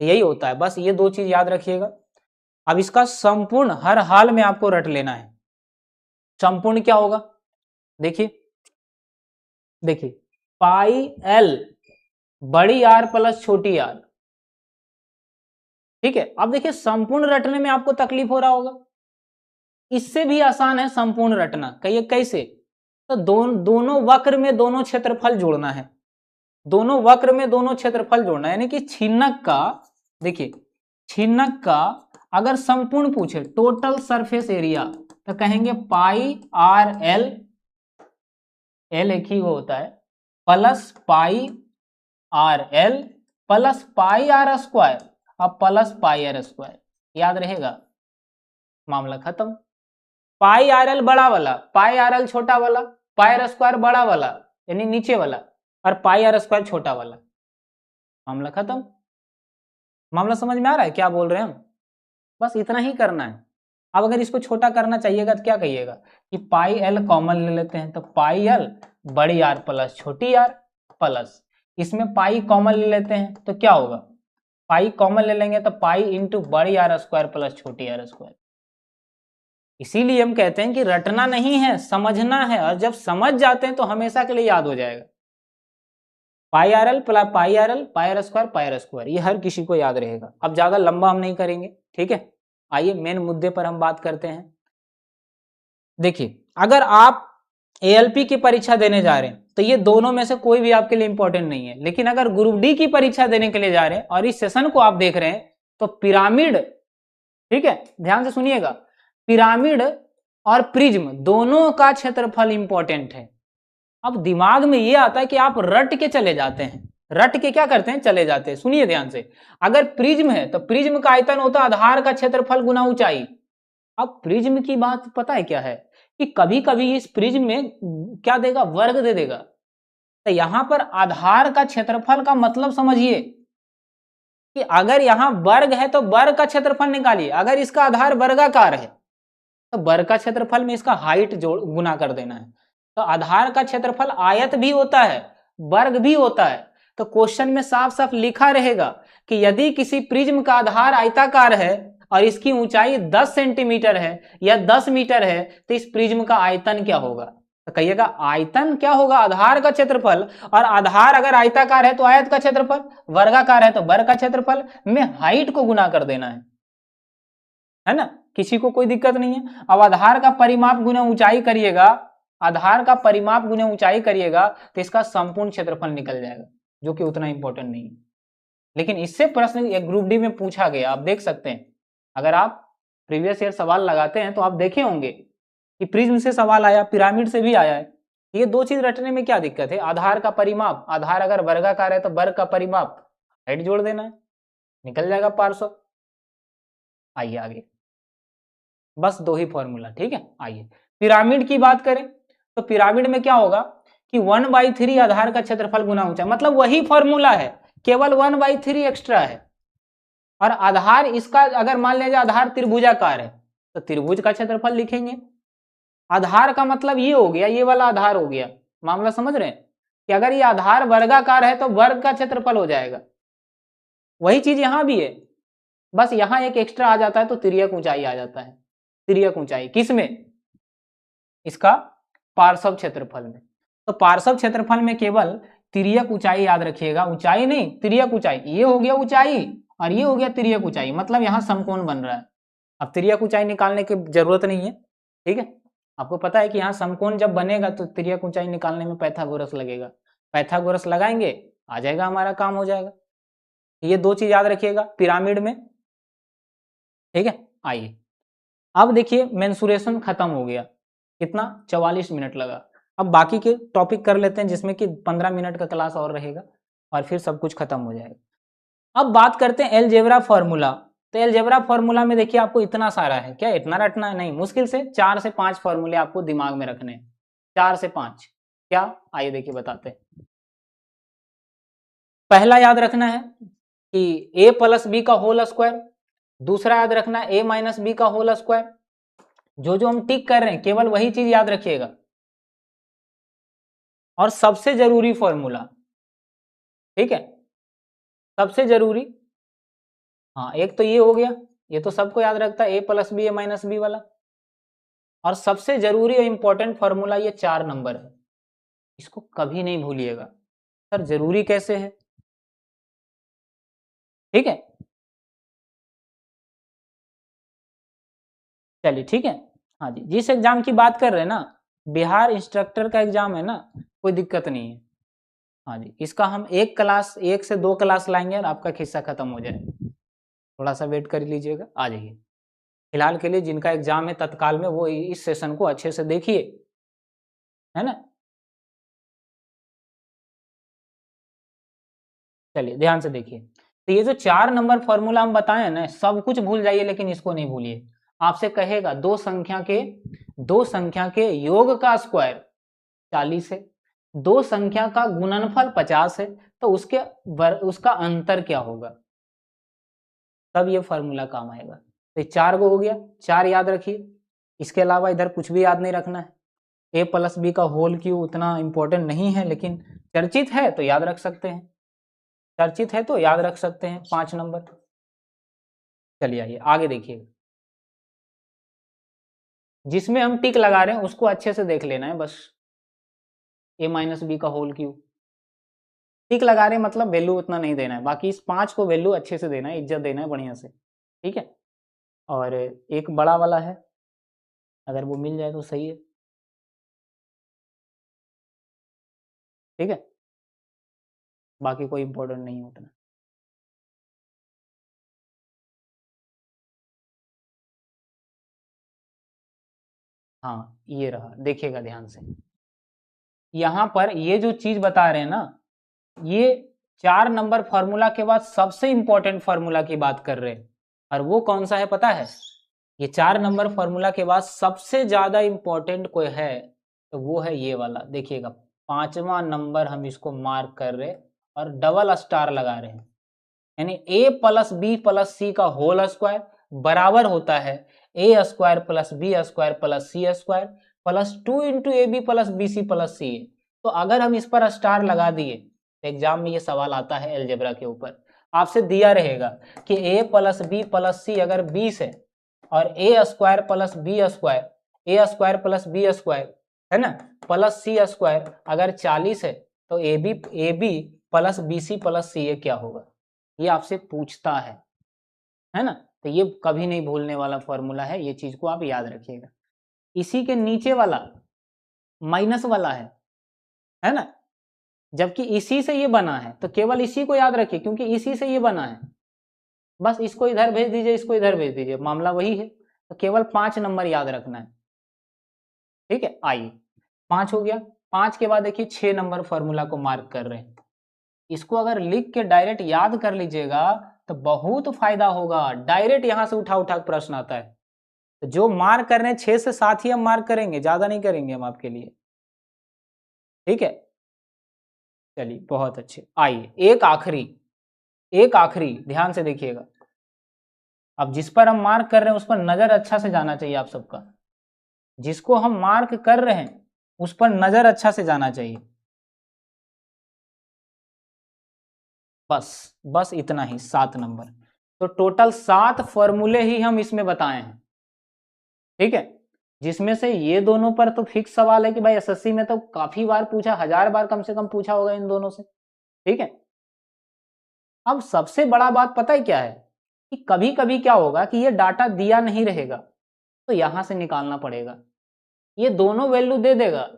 यही होता है, बस ये 2 चीज याद रखिएगा। अब इसका संपूर्ण हर हाल में आपको रट लेना है। संपूर्ण क्या होगा, देखिए देखिए पाई एल बड़ी आर प्लस छोटी आर, ठीक है। अब देखिए संपूर्ण रटने में आपको तकलीफ हो रहा होगा, इससे भी आसान है संपूर्ण रटना, कहिए कैसे, तो दोनों वक्र में दोनों क्षेत्रफल जोड़ना है, दोनों वक्र में दोनों क्षेत्रफल जोड़ना है, यानी कि छिन्नक का, देखिए छिन्नक का अगर संपूर्ण पूछे टोटल सरफेस एरिया तो कहेंगे पाई आर एल, एल एक ही वो होता है, plus pi R L plus pi R square अब प्लस पाई आर स्क्वायर, याद रहेगा, मामला खत्म। पाई आर एल बड़ा वाला, पाई आर एल छोटा वाला, पाई आर स्क्वायर बड़ा वाला यानी नीचे वाला और पाई आर स्क्वायर छोटा वाला, मामला खत्म। मामला समझ में आ रहा है क्या बोल रहे हैं हम, बस इतना ही करना है। अब अगर इसको छोटा करना चाहिएगा तो क्या कहिएगा कि पाई एल कॉमन ले लेते हैं, तो पाई एल बड़ी आर प्लस छोटी आर प्लस इसमें पाई कॉमन ले लेते हैं तो क्या होगा, पाई कॉमन ले लेंगे तो पाई इंटू बड़ी आर स्क्वायर प्लस छोटी आर स्क्वायर। इसीलिए हम कहते हैं कि रटना नहीं है, समझना है, और जब समझ जाते हैं तो हमेशा के लिए याद हो जाएगा। Pi R L plus pi R L pi R square, ये हर किसी को याद रहेगा। अब ज्यादा लंबा हम नहीं करेंगे, ठीक है। आइए मेन मुद्दे पर हम बात करते हैं। देखिए अगर आप एएलपी की परीक्षा देने जा रहे हैं तो ये दोनों में से कोई भी आपके लिए इंपॉर्टेंट नहीं है, लेकिन अगर ग्रुप डी की परीक्षा देने के लिए जा रहे हैं और इस सेशन को आप देख रहे हैं तो पिरामिड, ठीक है, ध्यान से सुनिएगा, पिरामिड और प्रिज्म दोनों का क्षेत्रफल इंपॉर्टेंट है। अब दिमाग में ये आता है कि आप रट के चले जाते हैं, रट के क्या करते हैं, चले जाते हैं। सुनिए ध्यान से, अगर प्रिज्म है तो प्रिज्म का आयतन होता है आधार का क्षेत्रफल गुना ऊंचाई। अब प्रिज्म की बात पता है क्या है कि कभी कभी इस प्रिज्म में क्या देगा, वर्ग दे देगा। तो यहां पर आधार का क्षेत्रफल का मतलब समझिए कि अगर यहां वर्ग है तो वर्ग का क्षेत्रफल निकालिए, अगर इसका आधार वर्गाकार है तो वर्ग का क्षेत्रफल में इसका हाइट जोड़ गुना कर देना है। तो आधार का क्षेत्रफल आयत भी होता है, वर्ग भी होता है। तो क्वेश्चन में साफ साफ लिखा रहेगा कि यदि किसी प्रिज्म का आधार आयताकार है और इसकी ऊंचाई 10 सेंटीमीटर है या 10 मीटर है तो इस प्रिज्म का आयतन क्या होगा। तो कहिएगा आयतन क्या होगा, आधार का क्षेत्रफल, और आधार अगर आयताकार है तो आयत का क्षेत्रफल, वर्गाकार है तो वर्ग का क्षेत्रफल में हाइट को गुना कर देना है ना, किसी को कोई दिक्कत नहीं है। अब आधार का परिमाप गुना ऊंचाई करिएगा, आधार का परिमाप गुना ऊंचाई करिएगा तो इसका संपूर्ण क्षेत्रफल निकल जाएगा, जो कि उतना इंपॉर्टेंट नहीं है। लेकिन इससे प्रश्न एक ग्रुप डी में पूछा गया, आप देख सकते हैं, अगर आप प्रीवियस ईयर सवाल लगाते हैं तो आप देखे होंगे कि प्रिज्म से सवाल आया, पिरामिड से भी आया है। ये दो चीज रटने में क्या दिक्कत है, आधार का परिमाप, आधार अगर वर्गाकार है तो वर्ग का परिमाप, हाइट जोड़ देना है, निकल जाएगा 500। आइए आगे, बस दो ही फॉर्मूला, ठीक है। आइए पिरामिड की बात करें तो पिरामिड में क्या होगा कि 1/3 आधार का क्षेत्रफल गुना ऊंचाई, मतलब वही फॉर्मूला है, केवल 1/3 एक्स्ट्रा है। और आधार इसका अगर मान लीजिए आधार त्रिभुजाकार है तो त्रिभुज का क्षेत्रफल लिखेंगे। आधार का मतलब ये हो गया, ये वाला आधार हो गया, मामला समझ रहे हैं कि अगर ये आधार वर्गाकार है तो वर्ग का क्षेत्रफल हो जाएगा। वही चीज यहां भी है, बस यहां एक एक्स्ट्रा आ जाता है तो तिर्यक ऊंचाई आ जाता है। तिर्यक ऊंचाई किसमें, इसका पार्श्व क्षेत्रफल में। तो पार्श्व क्षेत्रफल में केवल तिर्यक ऊंचाई याद रखिएगा, ऊंचाई नहीं तिर्यक ऊंचाई, ये हो गया ऊंचाई और ये हो गया तिर्यक ऊंचाई, मतलब यहां समकोण बन रहा है। अब तिर्यक ऊंचाई निकालने की जरूरत नहीं है, ठीक है। आपको पता है कि यहाँ समकोण जब बनेगा तो तिर्यक ऊंचाई निकालने में पाइथागोरस लगेगा, पाइथागोरस लगाएंगे आ जाएगा, हमारा काम हो जाएगा। ये दो चीज याद रखिएगा पिरामिड में, ठीक है। आइए अब देखिए मेंसुरेशन खत्म हो गया, कितना 44 मिनट लगा। अब बाकी के टॉपिक कर लेते हैं जिसमें कि 15 मिनट का क्लास और रहेगा और फिर सब कुछ खत्म हो जाएगा। अब बात करते हैं एलजेब्रा फॉर्मूला। तो एलजेब्रा फॉर्मूला में देखिए आपको इतना सारा है, क्या इतना रटना है, नहीं, मुश्किल से 4 से 5 फॉर्मूले आपको दिमाग में रखने हैं, 4 से 5। क्या, आइए देखिए बताते हैं। पहला याद रखना है कि a प्लस बी का होल स्क्वायर, दूसरा याद रखना है a माइनस बी का होल स्क्वायर। जो हम टिक कर रहे हैं केवल वही चीज याद रखिएगा। और सबसे जरूरी फॉर्मूला, ठीक है, सबसे जरूरी, हाँ एक तो ये हो गया, ये तो सबको याद रखता है a plus B A minus B वाला। और सबसे जरूरी और इंपॉर्टेंट फॉर्मूला ये 4 नंबर है, इसको कभी नहीं भूलिएगा। सर जरूरी कैसे है, ठीक है, चलिए ठीक है। हाँ जी, जिस एग्जाम की बात कर रहे हैं ना, बिहार इंस्ट्रक्टर का एग्जाम है ना, कोई दिक्कत नहीं है। हाँ जी, इसका हम 1 से 2 क्लास लाएंगे और आपका किस्सा खत्म हो जाए, थोड़ा सा वेट कर लीजिएगा, आ जाइए। फिलहाल के लिए जिनका एग्जाम है तत्काल में वो इस सेशन को अच्छे से देखिए, है ना। चलिए ध्यान से देखिए, तो ये जो 4 नंबर फॉर्मूला हम बताए ना, सब कुछ भूल जाइए लेकिन इसको नहीं भूलिए। आपसे कहेगा दो संख्या के योग का स्क्वायर 40 है, दो संख्या का गुणनफल 50 है, तो उसका अंतर क्या होगा, तब ये फॉर्मूला काम आएगा। तो ये 4 को हो गया, 4 याद रखिए। इसके अलावा इधर कुछ भी याद नहीं रखना है। ए प्लस बी का होल क्यू उतना इंपॉर्टेंट नहीं है, लेकिन चर्चित है तो याद रख सकते हैं, चर्चित है तो याद रख सकते हैं 5 नंबर। चलिए आइए आगे देखिए, जिसमें हम टिक लगा रहे हैं उसको अच्छे से देख लेना है बस। ए माइनस बी का होल क्यू टिक लगा रहे हैं मतलब वैल्यू उतना नहीं देना है, बाकी इस 5 को वैल्यू अच्छे से देना है, इज्जत देना है बढ़िया से, ठीक है। और एक बड़ा वाला है, अगर वो मिल जाए तो सही है, ठीक है, बाकी कोई इंपॉर्टेंट नहीं है उतना। हाँ ये रहा, देखिएगा ध्यान से, यहाँ पर ये जो चीज बता रहे हैं ना, ये 4 नंबर फॉर्मूला के बाद सबसे इंपॉर्टेंट फॉर्मूला की बात कर रहे हैं, और वो कौन सा है पता है? ये 4 नंबर फॉर्मूला के बाद सबसे ज्यादा इंपॉर्टेंट कोई है तो वो है ये वाला, देखिएगा 5वां नंबर हम इसको मार्क कर रहे और डबल स्टार लगा रहे हैं, यानी a plus B plus C का होल स्क्वायर बराबर होता है a square plus B square plus C square plus 2 into A B plus B C plus C A. तो अगर हम इस पर स्टार लगा दिए तो एग्जाम में ये सवाल आता है एलजेब्रा के ऊपर, आपसे दिया रहेगा कि a plus B plus C अगर 20 है और a square plus B square, A square plus B square है ना, प्लस सी स्क्वायर अगर 40 है तो A B plus B C plus C A क्या होगा, ये आपसे पूछता है ना। तो ये कभी नहीं भूलने वाला फॉर्मूला है, ये चीज को आप याद रखिएगा। इसी के नीचे वाला माइनस वाला है ना, जबकि इसी से ये बना है तो केवल इसी को याद रखिए क्योंकि इसी से ये बना है, बस इसको इधर भेज दीजिए, इसको इधर भेज दीजिए, मामला वही है। तो केवल 5 नंबर याद रखना है, ठीक है। आइए 5 हो गया, 5 के बाद देखिए 6 नंबर फॉर्मूला को मार्क कर रहे हैं, इसको अगर लिख के डायरेक्ट याद कर लीजिएगा तो बहुत फायदा होगा, डायरेक्ट यहां से उठा उठा प्रश्न आता है। तो जो मार्क कर रहे हैं 6 से 7 ही हम मार्क करेंगे, ज्यादा नहीं करेंगे हम आपके लिए, ठीक है। चलिए बहुत अच्छे, आइए एक आखिरी ध्यान से देखिएगा, अब जिस पर हम मार्क कर रहे हैं उस पर नजर अच्छा से जाना चाहिए आप सबका, जिसको हम मार्क कर रहे हैं उस पर नजर अच्छा से जाना चाहिए, बस बस इतना ही, 7 नंबर। तो टोटल 7 फॉर्मूले ही हम इसमें बताए हैं, ठीक है, जिसमें से ये दोनों पर तो फिक्स सवाल है कि भाई एसएससी में तो काफी बार पूछा, 1000 बार कम से कम पूछा होगा इन दोनों से, ठीक है। अब सबसे बड़ा बात पता है क्या है कि कभी कभी क्या होगा कि ये डाटा दिया नहीं रहेगा तो यहां से निकालना पड़ेगा, ये दोनों वैल्यू दे देगा,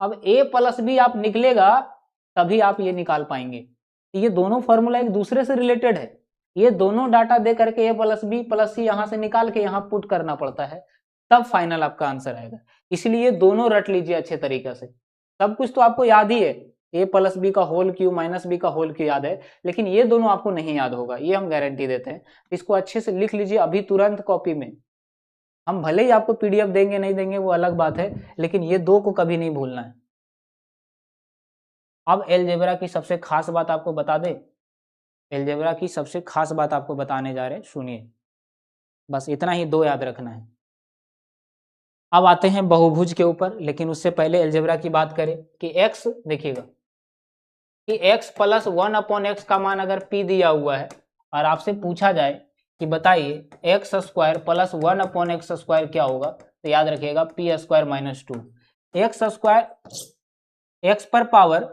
अब a प्लस बी आप निकलेगा तभी आप ये निकाल पाएंगे, ये दोनों फॉर्मूला एक दूसरे से रिलेटेड है, ये दोनों डाटा दे करके a प्लस बी प्लस सी यहां से निकाल के यहां पुट करना पड़ता है, तब फाइनल आपका आंसर आएगा। इसलिए दोनों रट लीजिए अच्छे तरीके से, सब कुछ तो आपको याद ही है, a प्लस बी का होल क्यू माइनस बी का होल क्यू याद है, लेकिन ये दोनों आपको नहीं याद होगा, ये हम गारंटी देते हैं। इसको अच्छे से लिख लीजिए अभी तुरंत कॉपी में, हम भले ही आपको पीडीएफ देंगे नहीं देंगे वो अलग बात है, लेकिन ये दो को कभी नहीं भूलना है। अब एलजेब्रा की सबसे खास बात आपको बता दें, एलजेब्रा की सबसे खास बात आपको बताने जा रहे हैं, सुनिए, बस इतना ही दो याद रखना है। अब आते हैं बहुभुज के ऊपर, लेकिन उससे पहले एलजेब्रा की बात करें कि x देखिएगा कि x प्लस 1 अपॉन एक्स का मान अगर p दिया हुआ है और आपसे पूछा जाए कि बताइए X square plus 1 upon X square क्या होगा, तो याद रखिएगा P square minus 2, X square X पर power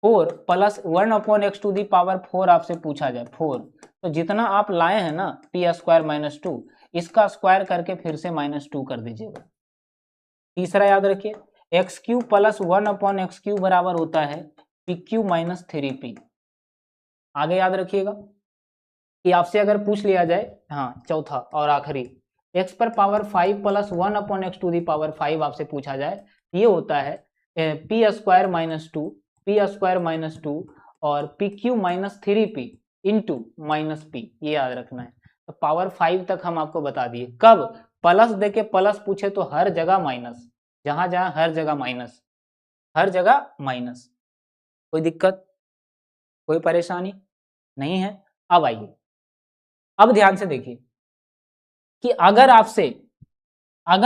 4 plus 1 upon X to the power 4 आपसे पूछा जाए 4, तो जितना आप लाए हैं ना पी स्क्वायर माइनस 2 इसका स्क्वायर करके फिर से -2 कर दीजिएगा। तीसरा याद रखिए x Q plus 1 upon x Q बराबर होता है पी क्यू माइनस 3p। आगे याद रखिएगा कि आपसे अगर पूछ लिया जाए, हाँ चौथा और आखिरी, एक्स पर power 5 plus 1 upon X to the power 5 आपसे पूछा जाए, ये होता है P square minus 2 P square minus 2 और P Q minus 3p into minus P, ये याद रखना है। तो पावर 5 तक हम आपको बता दिए, कब प्लस देके प्लस पूछे तो हर जगह माइनस, जहां जहां हर जगह माइनस, हर जगह माइनस, कोई दिक्कत कोई परेशानी नहीं है। अब आइए, अब ध्यान से देखिए, कि अगर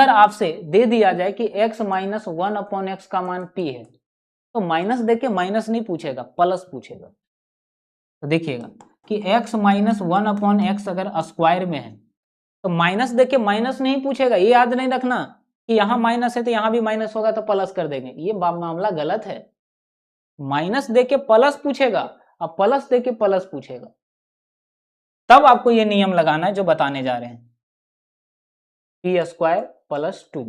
आपसे दे दिया जाए कि x माइनस 1/x का मान p है, तो माइनस देके माइनस नहीं पूछेगा, प्लस पूछेगा। तो देखिएगा कि x माइनस 1/x अगर स्क्वायर में है तो माइनस देके माइनस नहीं पूछेगा। ये याद नहीं रखना कि यहां माइनस है तो यहां भी माइनस होगा तो प्लस कर देंगे, ये मामला गलत है। माइनस देके प्लस पूछेगा और प्लस देके प्लस पूछेगा, तब आपको ये नियम लगाना है जो बताने जा रहे हैं। p स्क्वायर प्लस 2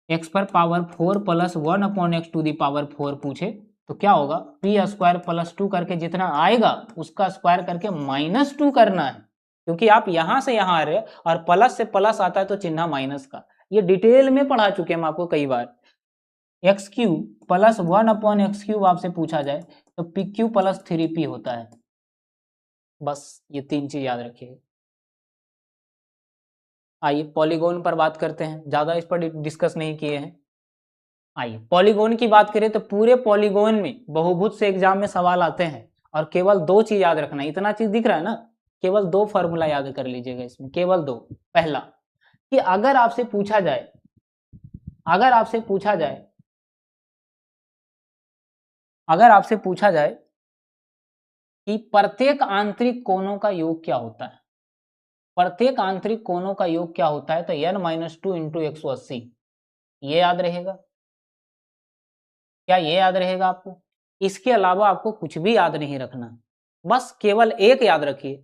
x पर power 4 plus 1/x to the power 4 पूछे तो क्या होगा, p स्क्वायर प्लस 2 करके जितना आएगा उसका स्क्वायर करके -2 करना है, क्योंकि आप यहां से यहां आ रहे हैं और प्लस से प्लस आता है तो चिन्ह माइनस का। ये डिटेल में पढ़ा चुके हैं हम आपको कई बार। X cube plus 1/x cube आपसे पूछा जाए तो पी क्यू प्लस 3p होता है। बस ये 3 चीज याद रखिए। आइए पॉलीगोन पर बात करते हैं, ज्यादा इस पर डिस्कस नहीं किए हैं। आइए पॉलीगोन की बात करें तो पूरे पॉलीगोन में बहुभुज से एग्जाम में सवाल आते हैं और केवल 2 चीज याद रखना है। इतना चीज दिख रहा है ना, केवल 2 फॉर्मूला याद कर लीजिएगा इसमें, केवल 2। पहला कि अगर आपसे पूछा जाए कि प्रत्येक आंतरिक कोणों का योग क्या होता है, प्रत्येक आंतरिक कोणों का योग क्या होता है, तो n-2 इंटू 180। ये याद रहेगा क्या? ये याद रहेगा आपको? इसके अलावा आपको कुछ भी याद नहीं रखना, बस केवल एक याद रखिए।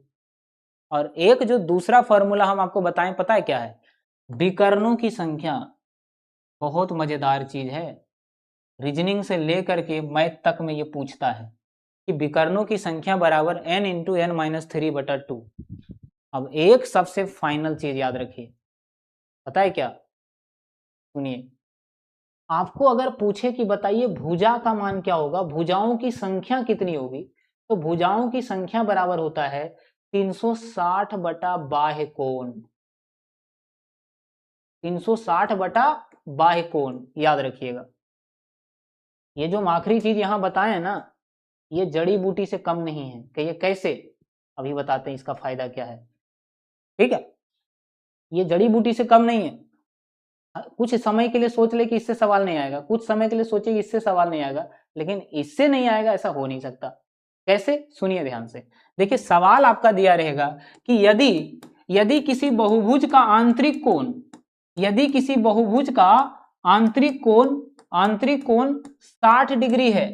और एक जो दूसरा फॉर्मूला हम आपको बताएं, पता है क्या है? विकर्णों की संख्या। बहुत मजेदार चीज है, रीजनिंग से लेकर के मैथ तक में ये पूछता है कि विकर्णों की संख्या बराबर n इंटू n-3/2। अब एक सबसे फाइनल चीज याद रखिए, पता है क्या? सुनिए, आपको अगर पूछे कि बताइए भुजा का मान क्या होगा, भुजाओं की संख्या कितनी होगी, तो भुजाओं की संख्या बराबर होता है 360 बटा बाह्य कोण। 360 बटा बाह्य कोण याद रखिएगा। ये जो आखिरी चीज यहां बताए ना, ये जड़ी बूटी से कम नहीं है। कहिए कैसे? अभी बताते हैं इसका फायदा क्या है। ठीक है, ये जड़ी बूटी से कम नहीं है। कुछ समय के लिए सोच ले कि इससे सवाल नहीं आएगा, कुछ समय के लिए सोचे कि इससे सवाल नहीं आएगा, लेकिन इससे नहीं आएगा ऐसा हो नहीं सकता। कैसे? सुनिए ध्यान से। देखिए सवाल आपका दिया रहेगा कि यदि किसी बहुभुज का आंतरिक कोण, यदि किसी बहुभुज का आंतरिक कोण 60 डिग्री है,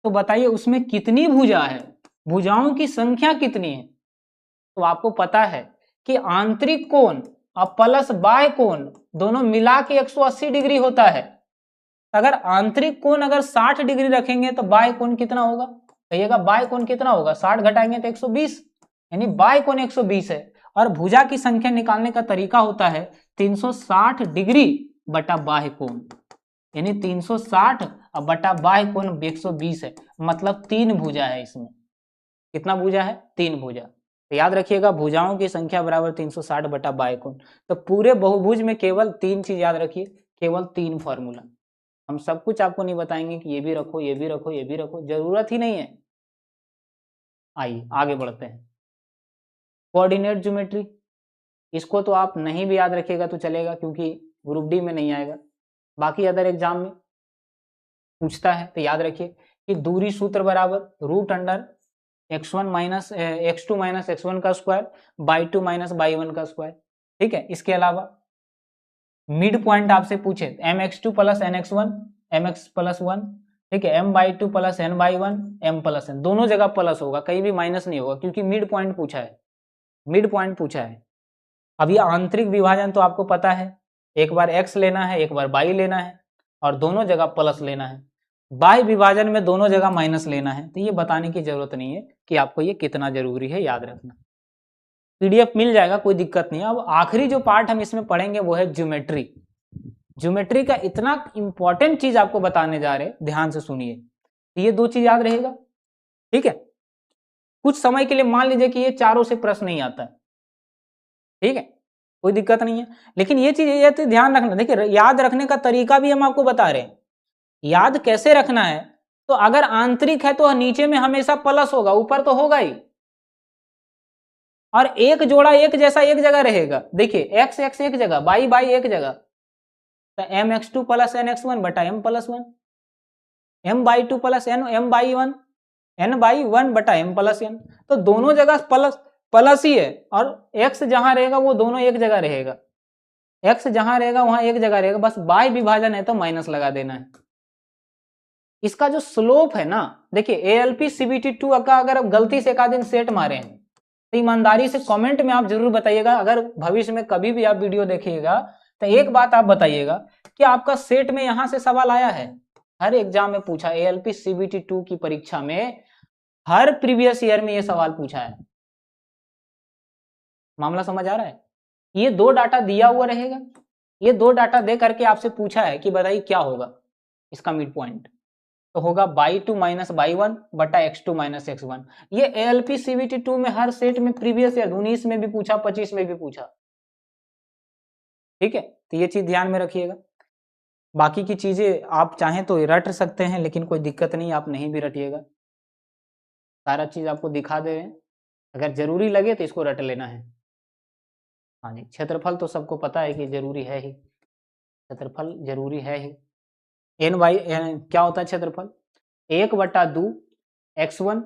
तो बताइए उसमें कितनी भुजा है, भुजाओं की संख्या कितनी है। तो आपको पता है कि आंतरिक कोण और प्लस बाह्य कोण दोनों मिला के 180 डिग्री होता है। अगर आंतरिक कोण अगर 60 डिग्री रखेंगे तो बाह्य कोण कितना होगा? कहिएगा बाह्य कोण कितना होगा? 60 घटाएंगे तो 120, यानी बाह्य कोण 120 है। और भुजा की संख्या निकालने का तरीका होता है 360 डिग्री बटा बाह्य कोण, यानी 360 बटा बाह्य कोण 120 है, मतलब 3 भुजा है इसमें। कितना भुजा है? 3 भुजा। तो याद रखिएगा भुजाओं की संख्या बराबर 360 बटा बाह्य कोण। तो पूरे बहुभुज में केवल 3 चीज याद रखिए, केवल 3 फॉर्मूला। हम सब कुछ आपको नहीं बताएंगे कि ये भी रखो, ये भी रखो, ये भी रखो, जरूरत ही नहीं है। आइए आगे बढ़ते हैं। कोऑर्डिनेट ज्योमेट्री, इसको तो आप नहीं भी याद रखिएगा तो चलेगा, क्योंकि ग्रुप डी में नहीं आएगा, बाकी अदर एग्जाम में पूछता है। तो याद रखिए कि दूरी सूत्र बराबर √under x1 minus x2 minus x1 का स्क्वायर बाई 2 माइनस बाई 1 का स्क्वायर। ठीक है, इसके अलावा मिड पॉइंट आपसे पूछे mx2 plus nx1 mx plus 1, ठीक है, m/2 plus n/1 m plus n, दोनों जगह प्लस होगा, कहीं भी माइनस नहीं होगा, क्योंकि मिड पॉइंट पूछा है, मिड पॉइंट पूछा है। अब ये आंतरिक विभाजन तो आपको पता है, एक बार x लेना है, एक बार y लेना है, और दोनों जगह प्लस लेना है। बाह्य विभाजन में दोनों जगह माइनस लेना है। तो ये बताने की जरूरत नहीं है कि आपको ये कितना जरूरी है, याद रखना। पीडीएफ मिल जाएगा, कोई दिक्कत नहीं है। अब आखिरी जो पार्ट हम इसमें पढ़ेंगे वो है ज्योमेट्री। ज्योमेट्री का इतना इंपॉर्टेंट चीज आपको बताने जा रहे हैं, ध्यान से सुनिए। ये 2 चीज याद रहेगा, ठीक है। कुछ समय के लिए मान लीजिए कि ये चारों से प्रश्न नहीं आता है, ठीक है, कोई दिक्कत नहीं है, लेकिन ये चीज ये तो ध्यान रखना। देखिए याद रखने का तरीका भी हम आपको बता रहे हैं, याद कैसे रखना है। तो अगर आंतरिक है तो नीचे में हमेशा प्लस होगा, ऊपर तो होगा ही। और एक जोड़ा एक जैसा एक जगह रहेगा। देखिए एक्स एक्स एक जगह, बाई बाई एक जगह, तो M X two plus N X one बटा M plus one, M Y two plus N M Y one, N Y one बटा एम प्लस एन। तो दोनों जगह प्लस प्लस ही है, और एक्स जहां रहेगा वो दोनों एक जगह रहेगा, एक्स जहां रहेगा वहां एक जगह रहेगा, बस बाई विभाजन है तो माइनस लगा देना है। इसका जो स्लोप है ना, देखिए एएलपी सीबीटी 2 का अगर आप गलती से एक आध दिन सेट मारे हैं तो ईमानदारी से कमेंट में आप जरूर बताइएगा। अगर भविष्य में कभी भी आप वीडियो देखिएगा तो एक बात आप बताइएगा कि आपका सेट में यहां से सवाल आया है। हर एग्जाम में पूछा, एएलपी सीबीटी 2 की परीक्षा में हर प्रीवियस ईयर में ये सवाल पूछा है। मामला समझ आ रहा है? ये दो डाटा दिया हुआ रहेगा, ये दो डाटा दे करके आपसे पूछा है कि बताइए क्या होगा इसका मिड पॉइंट, तो होगा Y two minus Y one बटा X two minus X one. ये एएलपी सीबीटी 2 में हर सेट में प्रीवियस ईयर 19 में भी पूछा, 25 में भी पूछा। ठीक है, तो ये चीज ध्यान में रखिएगा। बाकी की चीजें आप चाहें तो रट सकते हैं, लेकिन कोई दिक्कत नहीं, आप नहीं भी रटिएगा, सारा चीज आपको दिखा दे रहे हैं, अगर जरूरी लगे तो इसको रट लेना है। हाँ जी, क्षेत्रफल तो सबको पता है कि जरूरी है ही, क्षेत्रफल जरूरी है ही। एन बाई क्या होता है क्षेत्रफल? 1/2 x1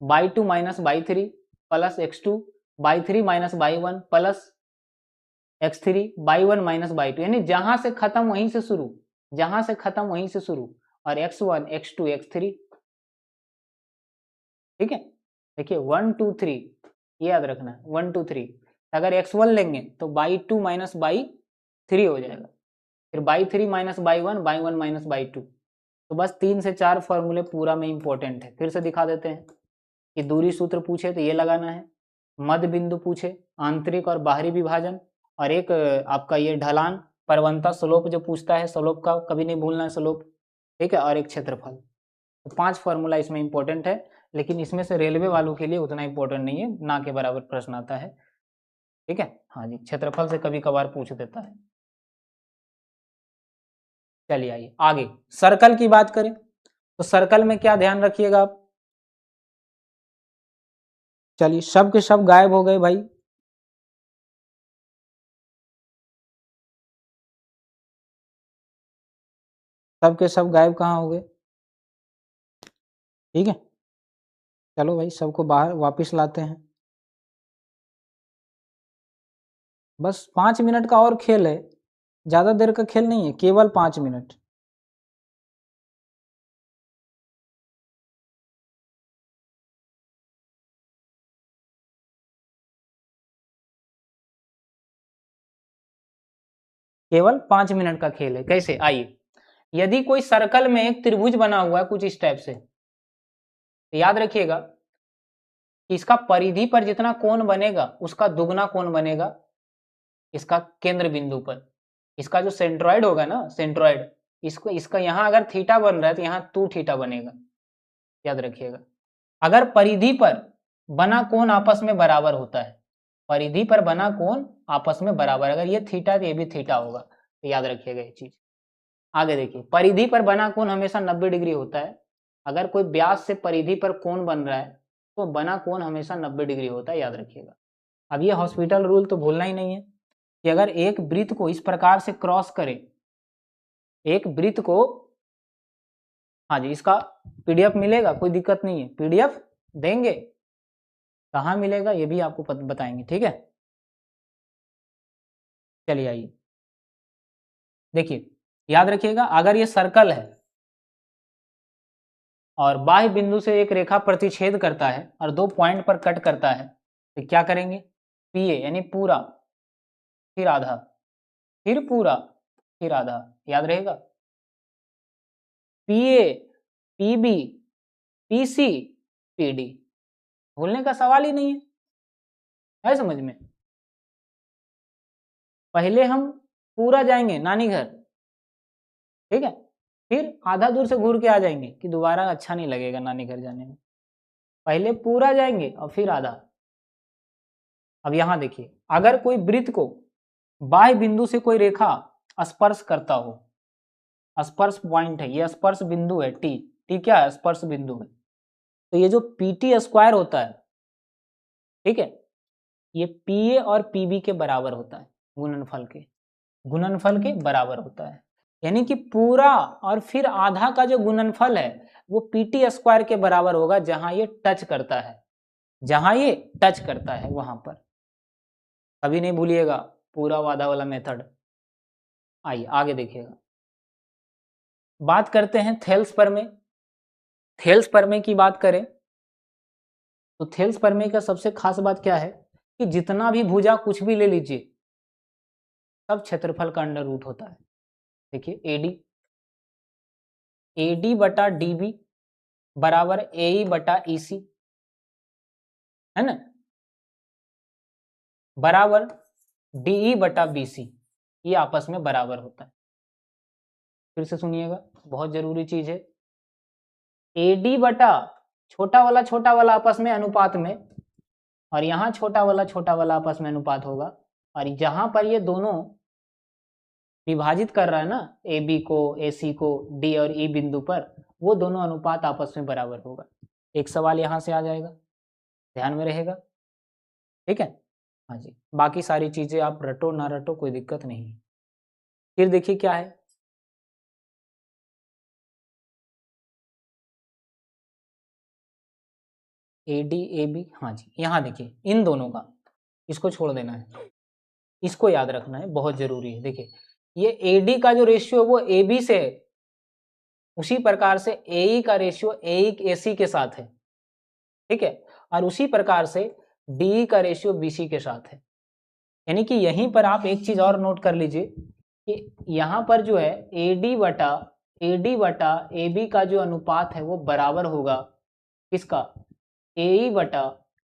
by two minus by three plus x2 by three minus Y one plus x3 by one minus by two, यानी जहां से खत्म वहीं से शुरू, जहां से खत्म वहीं से शुरू, और x1 x2 x3। ठीक है, देखिए 1 2 3 ये याद रखना है, 1 2 3। अगर x1 लेंगे तो by two minus by three हो जाएगा, फिर by three minus Y one minus by two. तो बस 3 से 4 फॉर्मूले पूरा में इंपॉर्टेंट है। फिर से दिखा देते हैं कि दूरी सूत्र पूछे तो ये लगाना है, मध्य बिंदु पूछे, आंतरिक और बाहरी विभाजन, और एक आपका ये ढलान परवंता स्लोप जो पूछता है, स्लोप का कभी नहीं भूलना है स्लोप। ठीक है, और एक क्षेत्रफल। तो 5 फॉर्मूला इसमें इंपॉर्टेंट है, लेकिन इसमें से रेलवे वालों के लिए उतना इंपॉर्टेंट नहीं है, ना के बराबर प्रश्न आता है। ठीक है, हाँ जी, क्षेत्रफल से कभी कभार पूछ देता है। चलिए आइए आगे, सर्कल की बात करें तो सर्कल में क्या ध्यान रखिएगा आप। चलिए, सब के सब गायब हो गए भाई, सब के सब गायब कहाँ हो गए? ठीक है, चलो भाई सबको बाहर वापस लाते हैं। बस 5 मिनट का और खेल है, ज्यादा देर का खेल नहीं है, केवल 5 मिनट। केवल 5 मिनट का खेल है। कैसे? आइए, यदि कोई सर्कल में एक त्रिभुज बना हुआ है कुछ इस टाइप से, तो याद रखिएगा कि इसका परिधि पर जितना कोण बनेगा उसका दुगना कोण बनेगा इसका केंद्र बिंदु पर। इसका जो सेंट्रॉइड होगा ना, सेंट्रॉइड, इसको इसका यहाँ अगर थीटा बन रहा है तो यहाँ 2 थीटा बनेगा, याद रखिएगा। अगर परिधि पर बना कोण आपस में बराबर होता है, परिधि पर बना कोण आपस में बराबर, अगर ये थीटा तो ये भी थीटा होगा, तो याद रखिएगा ये चीज। आगे देखिए, परिधि पर बना कोण हमेशा 90 डिग्री होता है। अगर कोई व्यास से परिधि पर कोण बन रहा है तो बना कोण हमेशा 90 डिग्री होता है, याद रखिएगा। अब ये हॉस्पिटल रूल तो भूलना ही नहीं है कि अगर एक वृत्त को इस प्रकार से क्रॉस करे, एक वृत्त को, हाँ जी, इसका पीडीएफ मिलेगा, कोई दिक्कत नहीं है, पीडीएफ देंगे, कहाँ मिलेगा ये भी आपको बताएंगे। ठीक है, चलिए आइए देखिए, याद रखिएगा अगर ये सर्कल है और बाह्य बिंदु से एक रेखा प्रतिच्छेद करता है और 2 पॉइंट पर कट करता है, तो क्या करेंगे? पीए यानी पूरा, फिर आधा, फिर पूरा, फिर आधा, याद रहेगा। पीए, पीबी, पीसी, पीडी, भूलने का सवाल ही नहीं है समझ में। पहले हम पूरा जाएंगे नानी घर, ठीक है, फिर आधा दूर से घूर के आ जाएंगे कि दोबारा अच्छा नहीं लगेगा नानी घर जाने में। पहले पूरा जाएंगे और फिर आधा। अब यहां देखिए, अगर कोई वृत्त को बाह्य बिंदु से कोई रेखा स्पर्श करता हो, स्पर्श पॉइंट है, ये स्पर्श बिंदु है, टी, टी क्या है? स्पर्श बिंदु है। तो ये जो पीटी स्क्वायर होता है, ठीक है, ये पीए और पीबी के बराबर होता है, गुणनफल के बराबर होता है। यानी कि पूरा और फिर आधा का जो गुणनफल है वो पीटी स्क्वायर के बराबर होगा, जहां ये टच करता है, वहां पर। कभी नहीं भूलिएगा पूरा व आधा वाला मेथड। आइए आगे देखिएगा, बात करते हैं थेल्स प्रमेय। थेल्स प्रमेय की बात करें तो थेल्स प्रमेय का सबसे खास बात क्या है कि जितना भी भुजा कुछ भी ले लीजिए, सब क्षेत्रफल का अंडर रूट होता है। देखिए एडी बटा डीबी बराबर एई बटा ईसी, है ना, बराबर डीई बटा बीसी, ये आपस में बराबर होता है। फिर से सुनिएगा, बहुत जरूरी चीज है। एडी बटा छोटा वाला आपस में अनुपात में, और यहाँ छोटा वाला आपस में अनुपात होगा, और जहां पर ये दोनों विभाजित कर रहा है ना, ए बी को, ए सी को डी और ई बिंदु पर, वो दोनों अनुपात आपस में बराबर होगा। एक सवाल यहां से आ जाएगा, ध्यान में रहेगा, ठीक है। हाँ जी, बाकी सारी चीजें आप रटो ना रटो कोई दिक्कत नहीं। फिर देखिए क्या है, ए डी ए बी, हाँ जी, यहाँ देखिए इन दोनों का, इसको छोड़ देना है, इसको याद रखना है, बहुत जरूरी है। देखिए ये ए डी का जो रेशियो है वो ए बी से है, उसी प्रकार से ए का रेशियो ए सी के साथ है, ठीक है, और उसी प्रकार से डी का रेशियो बी सी के साथ है। यानी कि यहीं पर आप एक चीज और नोट कर लीजिए कि यहाँ पर जो है ए डी बटा ए बी का जो अनुपात है वो बराबर होगा किसका, ए बटा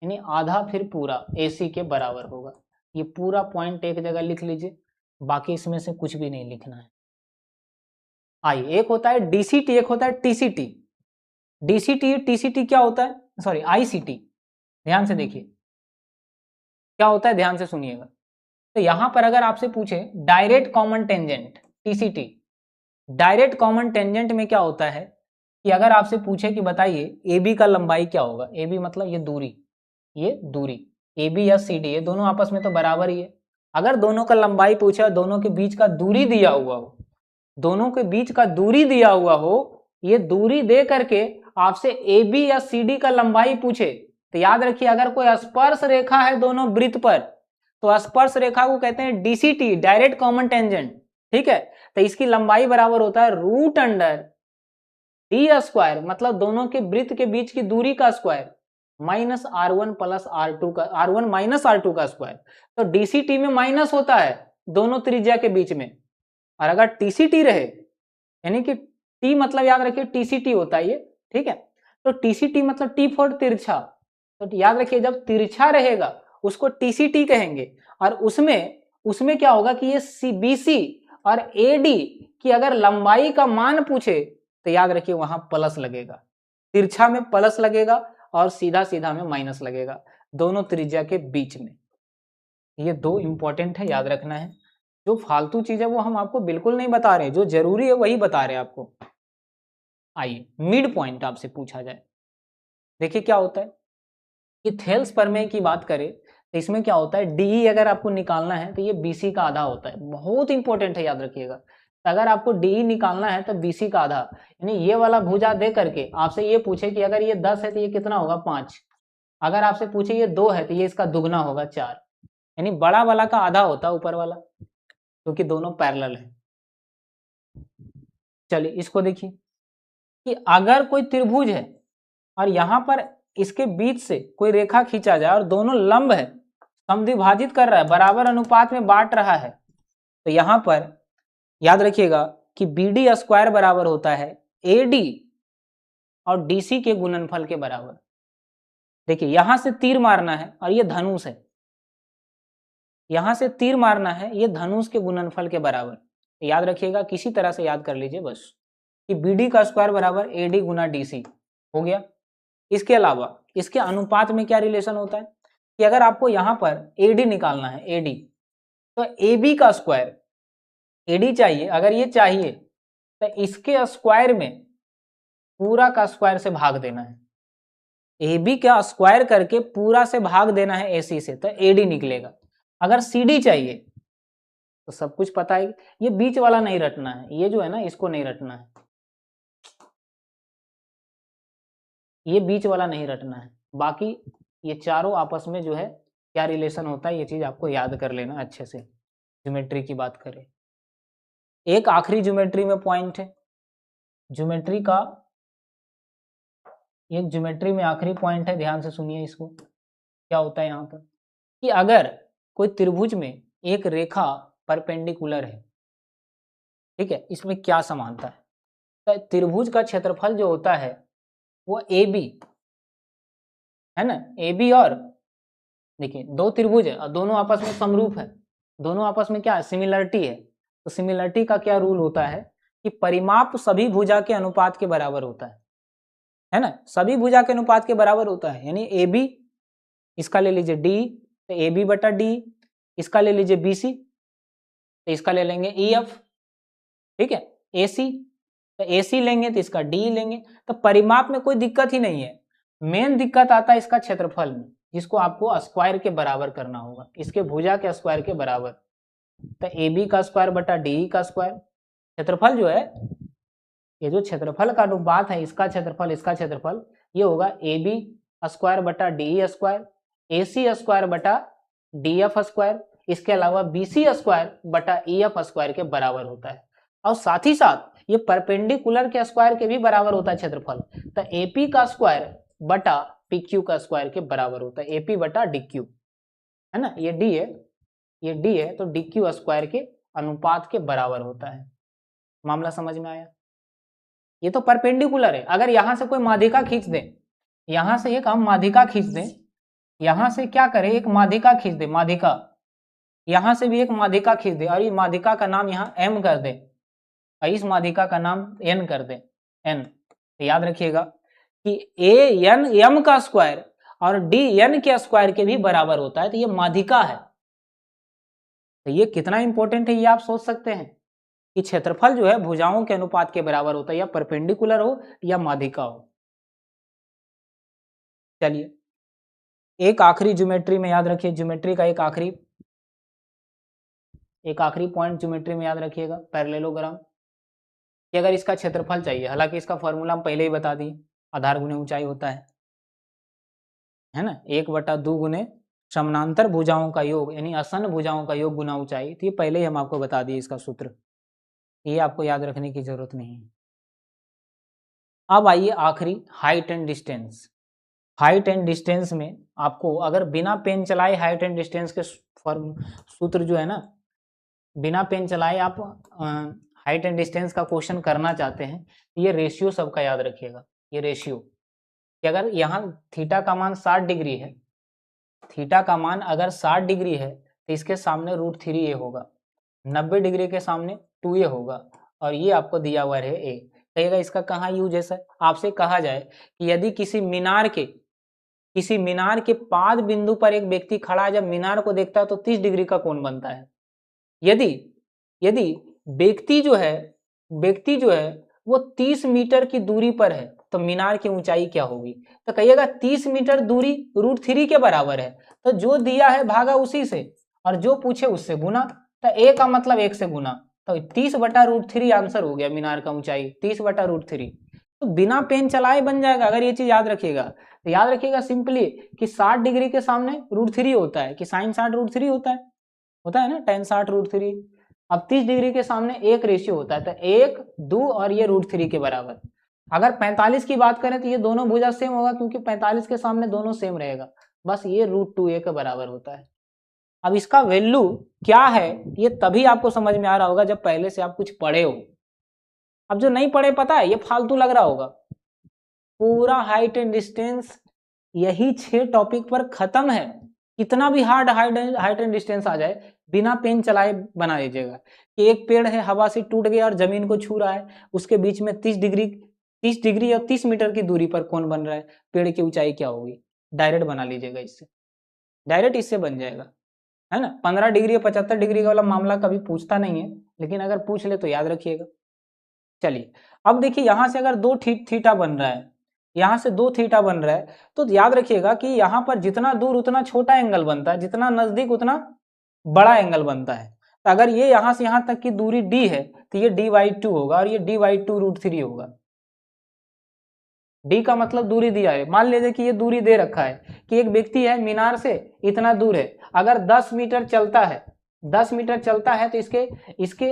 यानी आधा फिर पूरा ए सी के बराबर होगा। ये पूरा पॉइंट एक जगह लिख लीजिए, बाकी इसमें से कुछ भी नहीं लिखना है। आइए, एक होता है डीसीटी, एक होता है टीसीटी। डीसीटी टीसीटी क्या होता है, सॉरी आईसीटी, ध्यान से देखिए क्या होता है, ध्यान से सुनिएगा। तो यहां पर अगर आपसे पूछे direct common tangent, TCT, direct common tangent में क्या होता है कि अगर आपसे पूछे कि बताइए ए बी का लंबाई क्या होगा, ए बी मतलब ये दूरी ए बी या सी डी, ये दोनों आपस में तो बराबर ही है। अगर दोनों का लंबाई पूछा, दोनों के बीच का दूरी दिया हुआ हो, दोनों के बीच का दूरी दिया हुआ हो, ये दूरी दे करके आपसे ए बी या सी डी का लंबाई पूछे, तो याद रखिए अगर कोई स्पर्श रेखा है दोनों वृत्त पर, तो स्पर्श रेखा को कहते हैं डीसीटी, डायरेक्ट कॉमन टेंजेंट, ठीक है। तो इसकी लंबाई बराबर होता है रूट अंडर डी स्क्वायर, मतलब दोनों के वृत्त के बीच की दूरी का square, minus R1 plus R2 का, R1 माइनस R2 का स्क्वायर। तो डीसीटी में माइनस होता है दोनों त्रिज्या के बीच में, और अगर टीसीटी रहे यानी कि टी मतलब याद रखिए टीसीटी होता है ये, ठीक है। तो टीसीटी मतलब टी फॉर तिरछा, तो याद रखिए जब तिरछा रहेगा उसको टीसीटी कहेंगे, और उसमें क्या होगा कि ये सीबीसी और एडी की अगर लंबाई का मान पूछे तो याद रखिए वहां प्लस लगेगा, तिरछा में प्लस लगेगा और सीधा सीधा में माइनस लगेगा, दोनों त्रिज्या के बीच में। ये दो इंपॉर्टेंट है, याद रखना है। जो फालतू चीज है वो हम आपको बिल्कुल नहीं बता रहे, जो जरूरी है वही बता रहे हैं आपको। आइए मिड पॉइंट आपसे पूछा जाए, देखिए क्या होता है कि थेल्स प्रमेय की बात करें तो इसमें क्या होता है, डी अगर आपको निकालना है तो ये बीसी का आधा होता है, बहुत इंपॉर्टेंट है, याद रखिएगा। अगर आपको डी निकालना है तो बीसी का आधा, यानी ये वाला भुजा दे करके आपसे ये पूछे कि अगर ये 10 है तो ये कितना होगा 5, अगर आपसे पूछे ये 2 है तो ये इसका दुगना होगा 4, यानी बड़ा वाला का आधा होता है ऊपर वाला, क्योंकि दोनों पैरेलल है। चलिए इसको देखिए कि अगर कोई त्रिभुज है और यहां पर इसके बीच से कोई रेखा खींचा जाए और दोनों लंब है, समद्विभाजित कर रहा है, बराबर अनुपात में बांट रहा है, तो यहां पर याद रखिएगा कि बी डी स्क्वायर बराबर होता है ए डी और डीसी के गुणनफल के बराबर। देखिए यहां से तीर मारना है और ये धनुष है, यहां से तीर मारना है, ये धनुष के गुणनफल के बराबर। याद रखिएगा, किसी तरह से याद कर लीजिए बस कि बी डी का स्क्वायर बराबर A D Guna D C हो गया। इसके अलावा इसके अनुपात में क्या रिलेशन होता है कि अगर आपको यहां पर एडी निकालना है, एडी, तो ए बी का स्क्वायर, एडी चाहिए, अगर ये चाहिए तो इसके स्क्वायर में पूरा का स्क्वायर से भाग देना है, ए बी का स्क्वायर करके पूरा से भाग देना है ए सी से, तो ए डी निकलेगा। अगर सी डी चाहिए तो सब कुछ पता है, ये बीच वाला नहीं रटना है, ये जो है ना इसको नहीं रटना है, ये बीच वाला नहीं रटना है, बाकी ये चारों आपस में जो है क्या रिलेशन होता है ये चीज आपको याद कर लेना अच्छे से। ज्योमेट्री की बात करें, एक आखिरी ज्योमेट्री में पॉइंट है, ज्योमेट्री का एक ज्योमेट्री में आखिरी पॉइंट है, ध्यान से सुनिए इसको। क्या होता है यहाँ पर कि अगर कोई त्रिभुज में एक रेखा परपेंडिकुलर है, ठीक है, इसमें क्या समानता है, तो त्रिभुज का क्षेत्रफल जो होता है वो ए बी है ना, ए बी, और देखिए दो त्रिभुज है और दोनों आपस में समरूप है, दोनों आपस में क्या है, सिमिलरिटी है। तो सिमिलरिटी का क्या रूल होता है कि परिमाप सभी भुजा के अनुपात के बराबर होता है ना, सभी भुजा के अनुपात के बराबर होता है। यानी ए बी, इसका ले लीजिए डी, तो ए बी बटा डी, इसका ले लीजिए बी सी, तो इसका ले लेंगे ई एफ, ठीक है, ए सी, तो ए सी लेंगे तो इसका डी लेंगे। तो परिमाप में कोई दिक्कत ही नहीं है, मेन दिक्कत आता है इसका क्षेत्रफल में, जिसको आपको स्क्वायर के बराबर करना होगा, इसके भुजा के स्क्वायर के बराबर। तो ए बी का स्क्वायर बटा डी का स्क्वायर, क्षेत्रफल जो है, ये जो क्षेत्रफल का अनुपात है, इसका क्षेत्रफल इसका क्षेत्रफल, ये होगा ए बी स्क्वायर बटा डी स्क्वायर, ए सी स्क्वायर बटा डी एफ स्क्वायर, इसके अलावा बी सी स्क्वायर बटा ई एफ स्क्वायर के बराबर होता है। और साथ ही साथ ये परपेंडिकुलर के स्क्वायर के भी बराबर होता है क्षेत्रफल। तो ए पी का स्क्वायर बटा पी क्यू का स्क्वायर के बराबर होता है, ए पी बटा डी क्यू, है ना, ये डी है, ये डी है, तो डी क्यू स्क्वायर के अनुपात के बराबर होता है। मामला समझ में आया? ये तो परपेंडिकुलर है। अगर यहां से कोई माध्यिका खींच दे, यहां से एक हम माध्यिका खींच दें, यहां से क्या करें, एक माध्यिका खींच दे, माध्यिका, यहां से भी एक माध्यिका खींच दे, और ये माध्यिका का नाम यहाँ एम कर दे, और इस माध्यिका का नाम एन कर दे, एन। तो याद रखिएगा कि ए एन एम का स्क्वायर और डी एन के स्क्वायर के भी बराबर होता है, तो ये माध्यिका है। तो ये कितना इंपॉर्टेंट है ये आप सोच सकते हैं कि क्षेत्रफल जो है भुजाओं के अनुपात के बराबर होता है, या परपेंडिकुलर हो या माध्यिका हो। चलिए एक आखिरी ज्योमेट्री में याद रखिए, ज्योमेट्री का एक आखिरी पॉइंट ज्योमेट्री में याद रखिएगा, पैरेललोग्राम, कि अगर इसका क्षेत्रफल चाहिए, हालांकि इसका फॉर्मूला हम पहले ही बता दिए, आधार गुणे ऊंचाई होता है ना, 1/2 गुणे समानांतर भुजाओं का योग, यानी आसन्न भुजाओं का योग गुना ऊंचाई। तो ये पहले ही हम आपको बता दिए इसका सूत्र, ये आपको याद रखने की जरूरत नहीं है। अब आइए आखिरी, height and distance. Height and distance में आपको अगर बिना पेन चलाए हाइट एंड डिस्टेंस के सूत्र जो है ना, बिना पेन चलाए आप हाइट एंड डिस्टेंस का क्वेश्चन करना चाहते हैं, तो ये रेशियो सबका याद रखिएगा। ये रेशियो कि अगर यहाँ थीटा का मान 60 डिग्री है, थीटा का मान अगर 60 डिग्री है तो इसके सामने √3 ये होगा, 90 डिग्री के सामने 2 ये होगा, और ये आपको दिया हुआ है ए। कहिएगा इसका कहाँ यूज है सर? आपसे कहा जाए कि यदि किसी मीनार के पाद बिंदु पर एक व्यक्ति खड़ा है, जब मीनार को देखता है तो 30 डिग्री का कोण बनता है। यदि व्यक्ति जो है वो 30 मीटर की दूरी पर है, तो मीनार की ऊंचाई क्या होगी? तो कहिएगा 30 मीटर दूरी √3 के बराबर है, तो जो दिया है भागा उसी से, और जो पूछे उससे गुना, तो ए का मतलब 1 से गुना, तो 30/√3 आंसर हो गया मीनार का ऊंचाई, 30/√3। तो बिना पेन चलाए बन जाएगा, अगर ये चीज याद रखिएगा। तो याद रखिएगा सिंपली कि 60 डिग्री के सामने √3 होता है, कि साइन 60 √3 होता है ना, tan 60 √3। अब 30 डिग्री के सामने एक रेशियो होता है, तो 1, 2 और ये √3 के बराबर। अगर 45 की बात करें तो ये दोनों भुजा सेम होगा, क्योंकि 45 के सामने दोनों सेम रहेगा, बस ये √2a के बराबर होता है। अब इसका वैल्यू क्या है ये तभी आपको समझ में आ रहा होगा जब पहले से आप कुछ पढ़े हो। अब जो नहीं पढ़े, पता है ये फालतू लग रहा होगा। पूरा हाइट एंड डिस्टेंस यही 6 टॉपिक पर खत्म है। कितना भी हार्ड हाइट एंड डिस्टेंस आ जाए, बिना पेन चलाए बना लीजिएगा कि एक पेड़ है, हवा से टूट गया और जमीन को छू रहा है, उसके बीच में 30 डिग्री और 30 मीटर की दूरी पर कौन बन रहा है, पेड़ की ऊंचाई क्या होगी, डायरेक्ट बना लीजिएगा, इससे डायरेक्ट इससे बन जाएगा, है ना। 15 डिग्री या 75 डिग्री वाला मामला कभी पूछता नहीं है, लेकिन अगर पूछ ले तो याद रखिएगा। चलिए अब देखिए, यहां से अगर 2 थीटा बन रहा है, यहाँ से 2 थीटा बन रहा है, तो याद रखिएगा कि यहाँ पर जितना दूर उतना छोटा एंगल बनता है, जितना नजदीक उतना बड़ा एंगल बनता है। तो अगर ये यहाँ से यहाँ तक की दूरी d है तो ये d/2 होगा और ये d/2√3 होगा। d का मतलब दूरी दिया है। मान लीजिए कि ये दूरी दे रखा है कि एक व्यक्ति है मीनार से इतना दूर है, अगर 10 मीटर चलता है, 10 मीटर चलता है तो इसके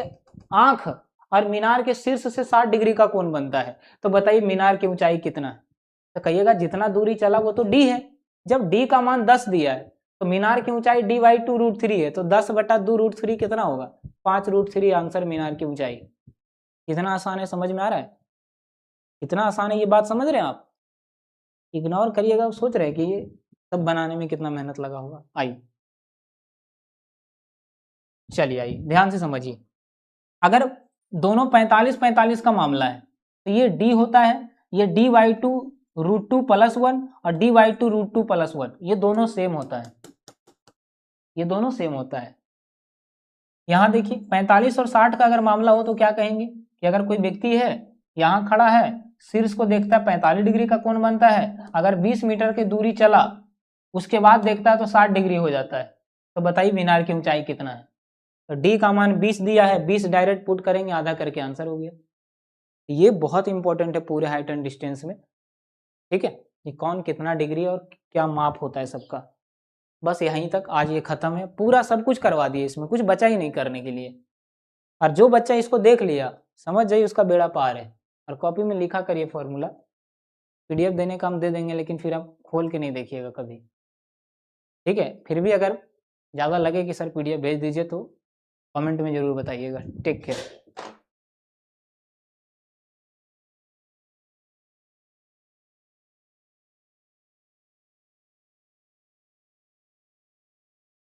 आंख और मीनार के शीर्ष से 60 डिग्री का कोण बनता है। तो बताइए मीनार की ऊंचाई कितना है? तो कहिएगा जितना दूरी चला वो तो d है। जब d का मान 10 दिया है तो मीनार की ऊंचाई d/2√3 है, तो 10/2√3 कितना होगा? 5√3 आंसर मीनार की ऊंचाई। कितना आसान है, समझ में आ रहा है? कितना आसान है, ये बात समझ रहे हैं आप? इग्नोर करिएगा, सोच रहे हैं कि ये सब बनाने में कितना मेहनत लगा होगा। आइए चलिए आइए ध्यान से समझिए। अगर दोनों 45-45 का मामला है तो ये d होता है, ये d/2√2 + 1 और d/2√2 + 1, ये दोनों सेम होता है, ये दोनों सेम होता है। यहाँ देखिए 45 और 60 का अगर मामला हो तो क्या कहेंगे कि अगर कोई व्यक्ति है यहाँ खड़ा है, शीर्ष को देखता है 45 डिग्री का कोण बनता है, अगर 20 मीटर की दूरी चला उसके बाद देखता है तो 60 डिग्री हो जाता है। तो बताइए मीनार की ऊंचाई कितना है? तो डी का मान 20 दिया है, 20 डायरेक्ट पुट करेंगे, आधा करके आंसर हो गया। ये बहुत इंपॉर्टेंट है पूरे हाइट एंड डिस्टेंस में, ठीक है, कि कौन कितना डिग्री और क्या माप होता है सबका। बस यहीं तक आज ये खत्म है, पूरा सब कुछ करवा दिए, इसमें कुछ बचा ही नहीं करने के लिए। और जो बच्चा इसको देख लिया समझ जाइए उसका बेड़ा पार है। और कॉपी में लिखा करिए फॉर्मूला, पीडीएफ देने का हम दे देंगे लेकिन फिर आप खोल के नहीं देखिएगा कभी, ठीक है। फिर भी अगर ज़्यादा लगे कि सर पीडीएफ भेज दीजिए तो कमेंट में ज़रूर बताइएगा। Take care.